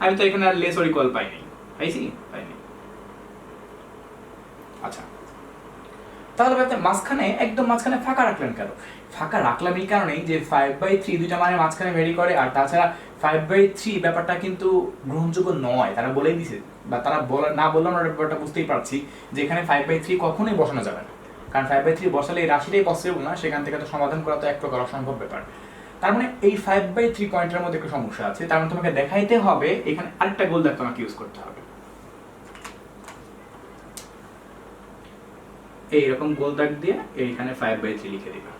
আমি তো এখানে আর লেস অর ইকুয়াল পাইনি, পাইনি। আচ্ছা তাহলে মাঝখানে, একদম মাঝখানে ফাঁকা রাখলেন কেন? ফাঁকা রাখলাম এই কারণেই যে 5/3 দুইটা মানে মাঝখানে ভেরি করে, আর তাছাড়া 5/3 ব্যাপারটা কিন্তু গ্রহণযোগ্য নয়, তারা বলেই দিছে, বা তারা না বললে আমরা ব্যাপারটা বুঝতেই পারছি যে এখানে 5/3 কখনোই বসানো যাবে না, কারণ 5/3 বসালে এই রাশিটাই পসিবল না, সেখান থেকে তো সমাধান করা তো এক প্রকার অসম্ভব ব্যাপার। তার মানে এই 5/3 পয়েন্টের মধ্যে একটু সমস্যা আছে, তার মানে তোমাকে দেখাইতে হবে এখানে আরেকটা গোল দাগ তোমাকে ইউজ করতে হবে, এইরকম গোল দাগ দিয়ে এইখানে 5/3 লিখে দিবে,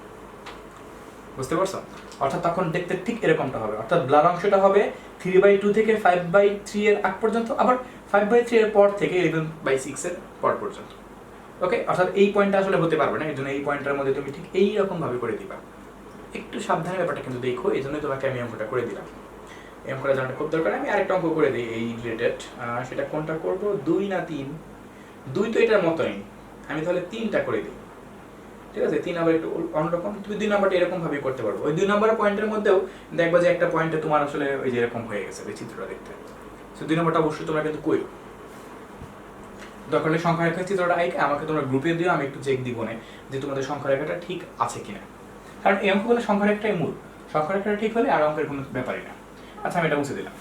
বুঝতে পারছো? অর্থাৎ তখন দেখতে ঠিক এরকমটা হবে, অর্থাৎ ব্লার অংশটা হবে 3/2 থেকে 5/3 এর আগ পর্যন্ত, আবার 5/3 এর পর থেকে 11/6 এর পর পর্যন্ত। ওকে, অর্থাৎ এই পয়েন্টটা আসলে হতে পারবে না, এই জন্য এই পয়েন্টটার মধ্যে তুমি ঠিক এইরকম ভাবে করে দিবা। একটু সাবধানে ব্যাপারটা কিন্তু দেখো, এই জন্যই তোমাকে আমি অঙ্কটা করে দিলাম। এই অঙ্কটা জানাটা খুব দরকার। আমি আরেকটা অঙ্ক করে দিই এই রিলেটেড, সেটা কোনটা করব, 2 না 3? 2 তো এটার মতোই, আমি তাহলে 3টা করে দিই, ঠিক আছে? 3 আবার একটু অন্যরকম, তুমি 2 নাম্বারটা এরকম ভাবে করতে পারবো। ওই 2 নাম্বার পয়েন্টের মধ্যেও দেখবা যে একটা পয়েন্টে তোমার আসলে ওই যে এরকম হয়ে গেছে এই চিত্রটা দেখতে, সো 2 নাম্বারটা অবশ্যই তোমরা কিন্তু কইরো। দরকার হলে সংখ্যা রেখার চিত্রটা আইকে আমাকে তোমরা গ্রুপে দিও, আমি একটু চেক দিব না যে তোমাদের সংখ্যা রেখাটা ঠিক আছে কিনা, কারণ এই অঙ্কগুলো সংখ্যা রেখাটাই মূল, সংখ্যা রেখাটা ঠিক হলে আর অঙ্কের কোনো ব্যাপারই না। আচ্ছা, আমি এটা মুছে দিলাম।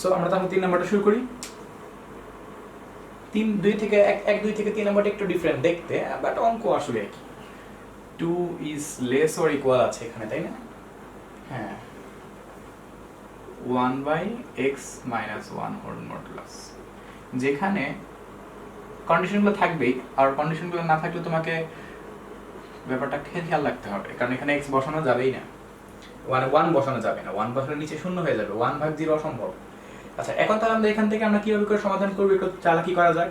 সো আমরা তাহলে 3 নাম্বারটা শুরু করি। 2 থেকে 3 নাম্বারটা একটু ডিফারেন্ট দেখতে, বাট অঙ্ক আসলে একই। 2 ইজ লেস অর ইকুয়াল আছে এখানে, তাই না? হ্যাঁ, 1/x - 1 হোল মডুলাস, যেখানে কন্ডিশনগুলো থাকবেই, আর কন্ডিশনগুলো না থাকলে তোমাকে ব্যাপারটা খেয়াল রাখতে হবে, কারণ এখানে x বসানো যাবেই না, 1 বসানো যাবে না, 1 বসানোর নিচে শূন্য হয়ে যাবে, 1/0 অসম্ভব। আচ্ছা, এখন তাহলে আমরা এখান থেকে আমরা কিভাবে করে সমাধান করবো, একটু চালাকি করা যাক।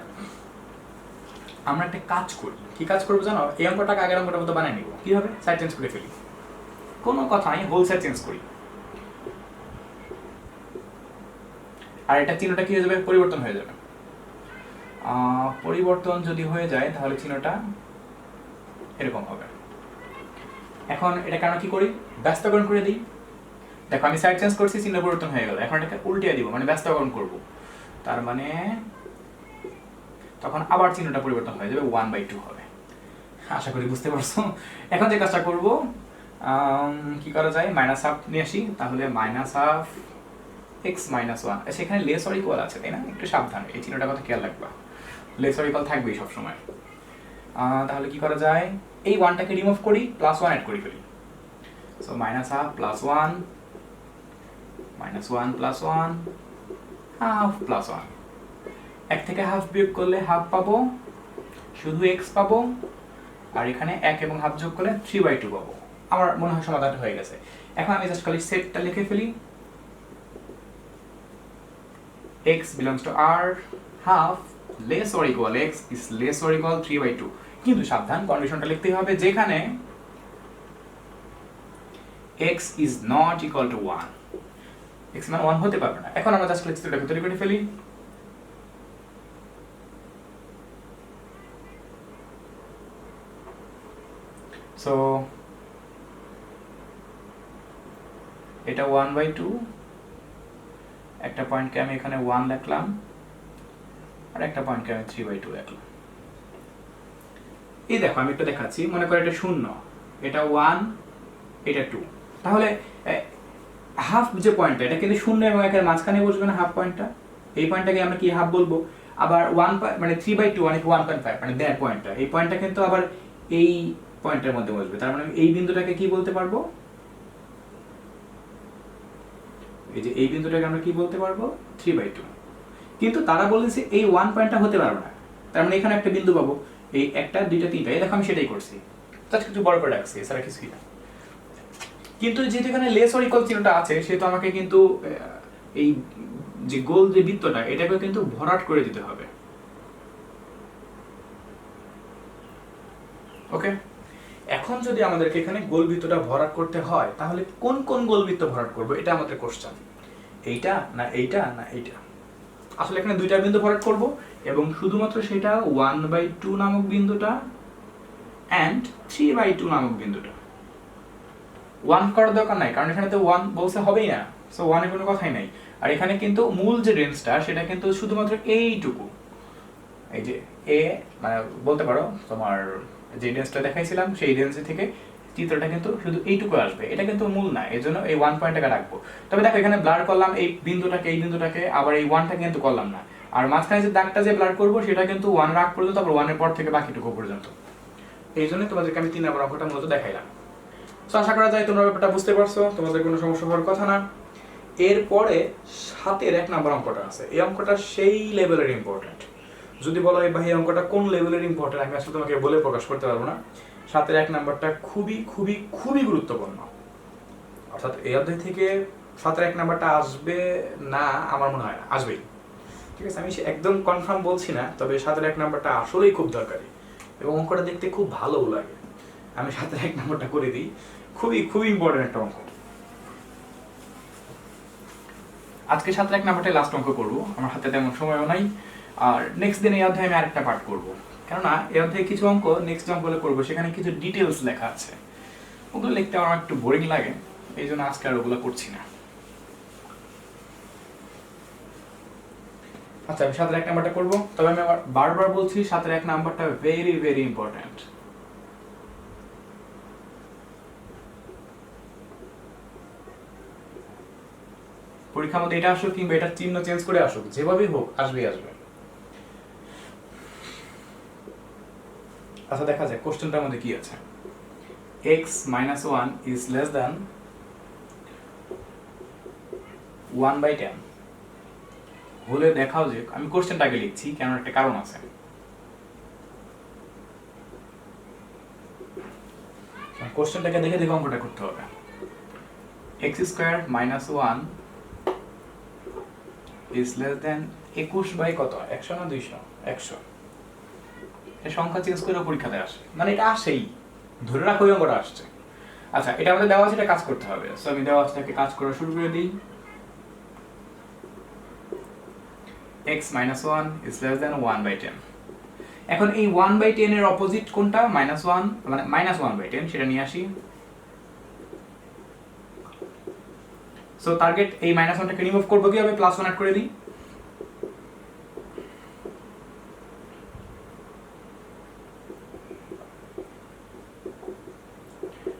আমরা একটা কাজ করি, কি কাজ করবো জানো? এই অঙ্কটাকে আগের অঙ্কটার মতো বানিয়ে নিব। কিভাবে? সাইড চেঞ্জ করে ফেলি, কোনো কথা নাই, হোল সাইড চেঞ্জ করি, আর এটা চিহ্নটা কি হয়ে যাবে? পরিবর্তন হয়ে যাবে। পরিবর্তন যদি হয়ে যায় তাহলে চিহ্নটা এরকম হবে। এখন এটা কেন কি করি? ব্যস্তকরণ করে দিই। দেখো, আমি সাইড চেঞ্জ করছি, চিহ্ন পরিবর্তন হয়ে গেল, এখন এটাকে উল্টিয়ে দিব, মানে ব্যস্তকরণ করব, তার মানে তখন আবার চিহ্নটা পরিবর্তন হয়ে যাবে, 1/2 হবে। আশা করি বুঝতে পারছো। এখন যে কাজটা করব, কি করা যায়, -1/2 নিয়ে আসি, তাহলে -1/2 x - 1, সেখানে লেস অর ইকুয়াল আছে, তাই না? একটু সাবধানে এই চিহ্নটা কথা খেয়াল রাখবা, লেস অর ইকুয়াল থাকবেই সবসময়। তাহলে কি করা যায়, এই 1টাকে রিমুভ করি, +1 অ্যাড করে ফেলি, সো -1/2 + 1 -1 + 1 হাফ + 1, 1 থেকে হাফ বিয়োগ করলে হাফ পাবো, শুধু x পাবো, আর এখানে 1 এবং হাফ যোগ করলে 3/2 পাবো। আমার মনে হয় সমাধানটা হয়ে গেছে। এখন আমি জাস্ট খালি সেটটা লিখে ফেলি, x belongs to r, half less or equal, x is less or equal 3/2, কিন্তু সাবধান, কন্ডিশনটা লিখতে হবে যেখানে x is not equal to 1, x মানে 1 হতে পারবে না। এখন আমরা জাস্ট চিত্রটাকে তৈরি করে ফেলি। সো এটা 1/2, একটা পয়েন্টকে আমি এখানে 1 লিখলাম, আর একটা পয়েন্টকে আমি 3/2 লিখলাম। এই দেখো, আমি একটু দেখাচ্ছি, মনে করো এটা 0, এটা 1, এটা 2, তাহলে হাফ যে পয়েন্টটা, এটা কিন্তু 0 এবং 1 এর মাঝখানে বসবে না, হাফ পয়েন্টটা, এই পয়েন্টটাকে আমরা কি হাফ বলবো। আবার 1 মানে 3/2 মানে 1.5 মানে দেড় পয়েন্টটা, এই পয়েন্টটা কিন্তু আবার এই পয়েন্টের মধ্যে বসবে, তার মানে এই বিন্দুটাকে কি বলতে পারবো, এই যে এই বিন্দুটাকে আমরা কি বলতে পারবো, 3/2। কিন্তু তারা বলেছে এই 1 পয়েন্টটা হতে পারবে না, তার মানে এখানে একটা বিন্দু পাবো, এই একটা, দুইটা, তিনটা, এই দেখো আমি সেটাই করছি, জাস্ট কিছু বড় করে রাখছি, এছাড়া কিছুই না। কিন্তু যেহেতু এখানে লেস অর ইকুয়াল চিহ্নটা আছে, সেহেতু আমাকে কিন্তু এই যে গোল যে বৃত্তটা, এটাকে কিন্তু ভরাট করে দিতে হবে। ওকে, এখন যদি আমাদেরকে এখানে গোল বৃত্তটা ভরাট করতে হয়, তাহলে কোন কোন গোল বৃত্ত ভরাট করব, এটা আমাদের কোশ্চেন। এইটা না এইটা না এইটা? আসলে এখানে দুইটা বিন্দু ভরাট করব, এবং শুধুমাত্র সেটা 1/2 নামক বিন্দুটা এন্ড 3/2 নামক বিন্দুটা। ওয়ান করার দরকার নাই, কারণ এখানে তো ওয়ান বলছে হবেই না, সো ওয়ানের কোনো কথাই নাই। আর এখানে কিন্তু মূল যে রেঞ্জটা সেটা কিন্তু শুধুমাত্র এইটুকু, এই যে এ মানে বলতে পারো তোমার যে রেঞ্জটা দেখাইছিলাম সেই রেঞ্জ থেকে চিত্রটা কিন্তু শুধু এইটুকু আসবে, এটা কিন্তু মূল না, এই জন্য এই 1 পয়েন্টটাকে রাখবো। তবে দেখো এখানে ব্লার করলাম এই বিন্দুটাকে, আবার এই 1টাকে কিন্তু করলাম না। আর মাঝখানে যে দাগটা যে ব্লার করবো সেটা কিন্তু 1 রাখ পর্যন্ত, তারপর 1 এর পর থেকে বাকিটুকু পর্যন্ত। এই জন্য তোমাদেরকে আমি 3 নম্বর অঙ্কটা মূলত দেখাইলাম। তো আশা করা যায় তোমরা ব্যাপারটা বুঝতে পারছো, তোমাদের কোনো সমস্যা হওয়ার কথা না। এরপরে 7-এর 1 নম্বর অঙ্কটা আছে, এই অঙ্কটা সেই লেভেলের ইম্পর্টেন্ট। যদি বলো ভাই এই অঙ্কটা কোন লেভেলের ইম্পর্টেন্ট, আমি আসলে তোমাকে বলে প্রকাশ করতে পারবো না। 7-এর 1 নম্বরটা খুবই খুবই খুবই গুরুত্বপূর্ণ। অর্থাৎ এই অধ্যায় থেকে 7-এর 1 নম্বরটা আসবে না আমার মনে হয় না, আসবেই। ঠিক আছে, আমি একদম কনফার্ম বলছি না, তবে 7-এর 1 নম্বরটা আসলেই খুব দরকারি এবং অঙ্কটা দেখতে খুব ভালো লাগে। আমি 7-এর 1 নম্বরটা করে দিই, খুবই খুবই ইম্পর্টেন্ট একটা অঙ্ক। আজকে 7-এর 1 নম্বরটাই লাস্ট অঙ্ক করবো, আমার হাতে তেমন সময়ও নাই। আর নেক্সট দিন এই অধ্যায়ে আমি আরেকটা পার্ট করবো, কেননা এই অধ্যায়ে কিছু অঙ্ক নেক্সট অঙ্কগুলো করবো, সেখানে কিছু ডিটেলস লেখা আছে, ওগুলো লিখতে আমার একটু বোরিং লাগে, এই জন্য আজকে আর ওগুলো করছি না। আচ্ছা, আমি 7-এর 1 নাম্বারটা করবো, তবে আমি আবার বারবার বলছি 7-এর 1 নাম্বারটা ভেরি ভেরি ইম্পর্টেন্ট। পরীক্ষার মধ্যে এটা আসুক কিংবা এটার চিহ্ন চেঞ্জ করে আসুক, যেভাবেই হোক আসবে। আচ্ছা, দেখা যাক কোশ্চেনটার মধ্যে কি আছে। x - 1 is less than 1/10 হলে দেখাও যে, আমি কোশ্চেনটা আগে লিখছি কেন, একটা কারণ আছে। কোশ্চেনটাকে দেখে দেখে অঙ্কটা করতে হবে। x² - 1 is less than 21 কত, 100 না 200? 100। এই সংখ্যা চেঞ্জ করে পরীক্ষাতে আসে, মানে এটা আসেই, ধরে রাখো ওই অঙ্কটা আসছে। আচ্ছা, এটা আমাদের দেওয়া আছে, এটা কাজ করতে হবে। সো আমি দেওয়া আছে কাজ করা শুরু করে দিই। x - 1 is less than 1/10। এখন এই 1/10 এর অপোজিট কোনটা? -1, মানে -1/10, সেটা নিয়ে আসি। সো টার্গেট এই -1টাকে রিমুভ করব কিভাবে? +1 অ্যাড করে দিই।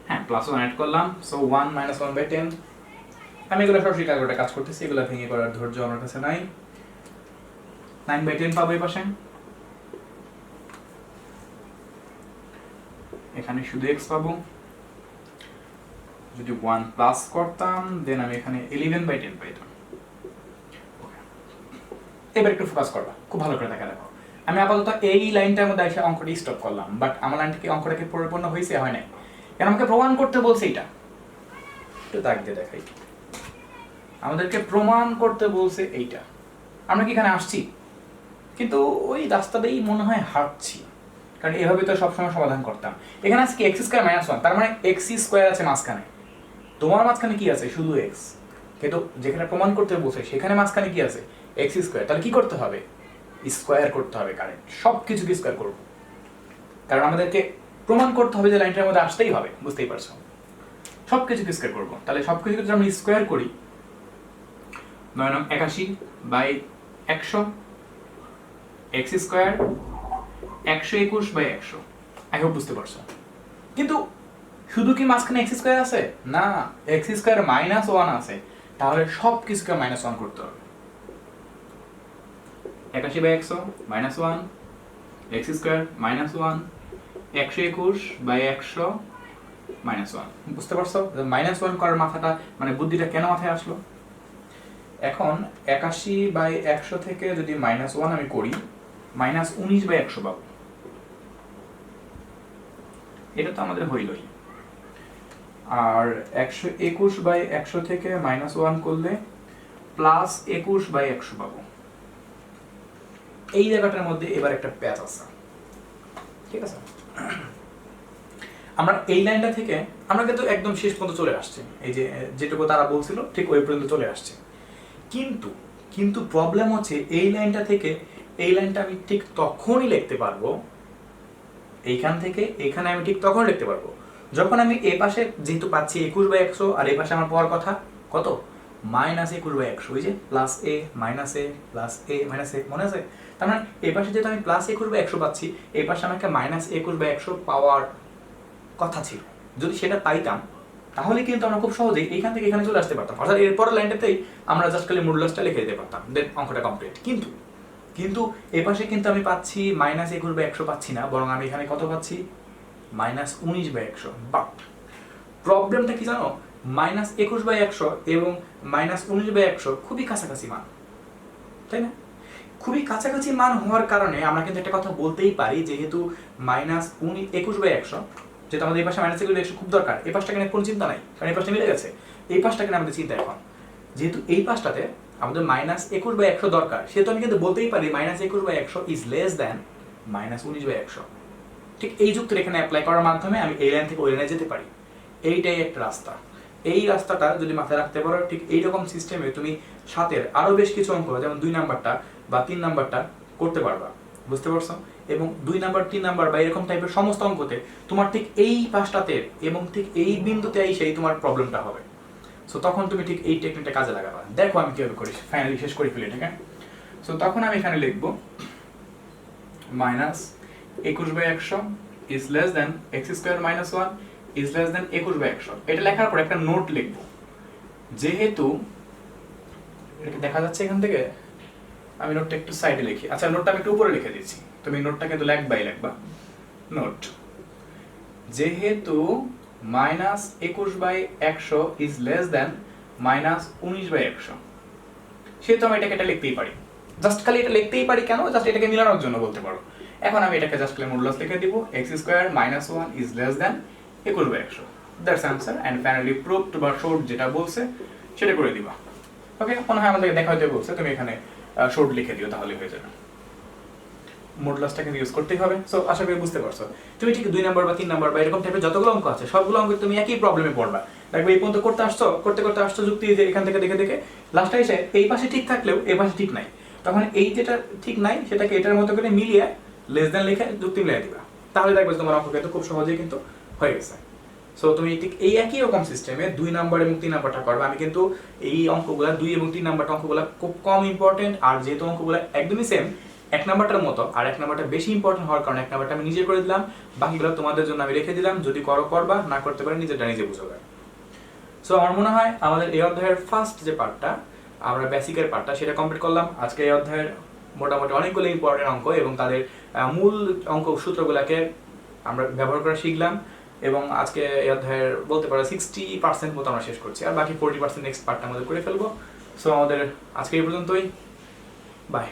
হ্যাঁ, +1 অ্যাড করলাম। সো 1 - 1/10। আমি এগুলো সরাসরি ক্যালকুলেটরে কাজ করতেছি, এগুলো ভেঙে করার ধৈর্য আমার কাছে নাই। 9/10 পাবো এই পাশে, এখানে শুধু x পাবো। যদি 1 প্লাস করতাম দেন আমি এখানে 11/10 পাইতাম। এবার একটু ফোকাস করবা, খুব ভালো করে দেখা দেখো। আমি আপাতত এই লাইনটার মধ্যে এসে অঙ্কটি স্টপ করলাম, বাট আমার লাইনটাকে অঙ্কটাকে পরিপূর্ণ হয়েছে হয় নাই, কারণ আমাকে প্রমাণ করতে বলছে এটা। একটু দাগ দিয়ে দেখাই, আমাদেরকে প্রমাণ করতে বলছে এইটা। আমরা কি এখানে আসছি, কিন্তু ওই রাস্তাতেই মনে হয় হাঁটছি, কারণ এভাবে তো সবসময় সমাধান করতাম। এখানে আছে কি x² - 1, তার মানে x² আছে মাঝখানে, তোমার মাঝখানে কি আছে? শুধু x। কিন্তু যেখানে প্রমাণ করতে বলছে সেখানে মাঝখানে কি আছে? x²। তাহলে কি করতে হবে? স্কোয়ার করতে হবে, কারেন্ট সব কিছুকে স্কোয়ার করব, কারণ আমাদেরকে প্রমাণ করতে হবে যে লাইনটার মধ্যে আসতেই হবে, বুঝতেই পারছো? সব কিছুকে স্কোয়ার করবো, তাহলে সব কিছুকে যদি আমরা স্কোয়ার করি, 9×81/100, x², 121/100। আই হোপ বুঝতে পারছো। কিন্তু শুধু কি মাঝখানে x² আছে? না, x² -1 আছে, তাহলে সব কিছুকে -1 করতে হবে। 81/100 -1, x² -1, 121/100 -1। বুঝতে পারছো -1 করার মাথাটা, মানে বুদ্ধিটা কেন মাথায় আসলো? এখন 81/100 থেকে যদি -1 আমি করি, -19/100 পাবো। এটা তো আমাদের হইলই। আর 121/100 থেকে -1 করলে +21/100 পাবো। এই জায়গাটার মধ্যে এবার একটা প্যাচ আছে, ঠিক আছে? আমরা এই লাইনটা থেকে আমরা কিন্তু একদম শেষ পর্যন্ত চলে আসছি, এই যে যেটুকু তারা বলছিল ঠিক ওই পর্যন্ত চলে আসছে। কিন্তু প্রবলেম হচ্ছে এই লাইনটা থেকে এই লাইনটা আমি ঠিক তখনই লিখতে পারবো, এইখান থেকে এখানে আমি ঠিক তখন লিখতে পারবো যখন আমি এ পাশে যেহেতু পাচ্ছি 21/100 আর এই পাশে আমার পাওয়ার কথা কত -21/100, ওই যে প্লাস এ মাইনাস এ প্লাস এ মাইনাস এ, মনে আছে? তার মানে এই পাশে যেহেতু আমি +21/100 পাচ্ছি, এই পাশে আমাকে -21/100 পাওয়ার কথা ছিল। যদি সেটা পাইতাম তাহলে কিন্তু আমরা খুব সহজেই এইখান থেকে এখানে চলে আসতে পারতাম, অর্থাৎ এরপরের লাইনটাতেই আমরা জাস্ট খালি মডুলাসটা লিখে দিতে পারতাম, দেন অঙ্কটা কমপ্লিট। কিন্তু এই পাশে কিন্তু আমি পাচ্ছি -21/100 পাচ্ছি না, বরং আমি এখানে কত পাচ্ছি -19/100। বাট প্রবলেমটা কি জানো, -21/100 এবং -19/100 খুবই কাছাকাছি মান, তাই না? খুবই কাছাকাছি মান হওয়ার কারণে আমরা কিন্তু একটা কথা বলতেই পারি, যেহেতু -21/100, যেহেতু আমাদের এই পাশে -21/100 খুব দরকার, এই পাশটা কেন কোনো চিন্তা নাই, কারণ এই পাশটা মিলে গেছে। এই পাশটা কেন আমাদের চিন্তা এখন, যেহেতু এই পাশটাতে আমাদের -21/100 দরকার, সেহেতু আমি কিন্তু বলতেই পারি -21/100 ইজ লেস দ্যান -19/100। ঠিক এই যুক্তির এখানে অ্যাপ্লাই করার মাধ্যমে আমি এই লাইন থেকে ওই লাইনে যেতে পারি। এইটাই একটা রাস্তা। এই রাস্তাটা যদি মাথায় রাখতে পারো, ঠিক এইরকম সিস্টেমে তুমি 7-এর আরো বেশ কিছু অঙ্ক, যেমন 2 নাম্বারটা বা 3 নাম্বারটা করতে পারবা, বুঝতে পারছো? এবং 2 নাম্বার 3 নাম্বার বা এরকম টাইপের সমস্ত অঙ্কতে তোমার ঠিক এই পাশটাতে এবং ঠিক এই বিন্দুতে সেই তোমার প্রবলেমটা হবে। সো তখন তুমি ঠিক এই টেকনিকটা কাজে লাগাবা। দেখো আমি কিভাবে করি, ফাইনালি শেষ করে ফেলি, ঠিক আছে? সো তখন আমি এখানে লিখবো -21/100 is less than x² - 1 is less than 21/100। এটা লেখার পর একটা নোট লিখবো, যেহেতু এটা দেখা যাচ্ছে এখান থেকে, আমি নোটটা একটু সাইডে লিখি। আচ্ছা, নোটটা আমি একটু উপরে লিখে দিচ্ছি, তুমি নোটটা কিন্তু লিখবা। নোট, যেহেতু -21/100 is less than -19/100, সেহেতু আমি এটাকে এটা লিখতেই পারি। জাস্ট খালি এটা লিখতেই পারি কেন? জাস্ট এটাকে মিলানোর জন্য বলতে পারো। এখন আমি এটাকে জাস্ট খালি মডুলাস লিখে দিব, x² - 1 is less than 21/100। That's answer and finally proved বা শোড যেটা বলছে সেটা করে দিবা। ওকে, মনে হয় আমাদেরকে দেখা হতে বলছে, তুমি এখানে শোড লিখে দিও, তাহলে হয়ে যাবে। মডুলাসটাকে ইউজ করতেই হবে। সো আশা করি বুঝতে পারছো। তুমি ঠিক 2 নাম্বার বা 3 নাম্বার বা এরকম টাইপের যতগুলো অঙ্ক আছে সবগুলো অঙ্ক তুমি একই প্রবলেমে পড়বা। দেখবে এই পর্যন্ত করতে আসছো যুক্তি যে এখান থেকে দেখে লাস্টে এসে এই পাশে ঠিক থাকলেও এই পাশে ঠিক নাই, তখন এই যেটা ঠিক নাই সেটাকে এটার মতো করে মিলিয়ে লেস দ্যান লিখে যুক্তি মিলিয়ে দিবা, তাহলে দেখবে তোমার অঙ্ক কিন্তু খুব সহজেই কিন্তু হয়ে গেছে। সো তুমি ঠিক এই একই রকম সিস্টেমে 2 নাম্বার এবং 3 নাম্বারটা করবে। আমি কিন্তু এই অঙ্কগুলা 2 এবং 3 নাম্বারটা অঙ্কগুলা খুব কম ইম্পর্টেন্ট, আর যেহেতু অঙ্কগুলা একদমই সেম, 1 নাম্বারটার মতো, আর 1 নাম্বারটা বেশি ইম্পর্টেন্ট হওয়ার কারণে 1 নাম্বারটা আমি নিজে করে দিলাম, বাকিগুলো তোমাদের জন্য আমি রেখে দিলাম, যদি করবা, না করতে পারে নিজেরটা নিজে বুঝবে। সো আমার মনে হয় আমাদের এই অধ্যায়ের ফার্স্ট যে পার্টটা, আমরা বেসিকের পার্টটা, সেটা কমপ্লিট করলাম। আজকে এই অধ্যায়ের মোটামুটি অনেকগুলো ইম্পর্টেন্ট অঙ্ক এবং তাদের মূল অঙ্ক সূত্রগুলোকে আমরা ব্যবহার করা শিখলাম, এবং আজকে এই অধ্যায়ের বলতে পারো 60% মতো আমরা শেষ করছি, আর বাকি 40% নেক্সট পার্টটা আমাদের করে ফেলবো। সো আমাদের আজকে এই পর্যন্তই।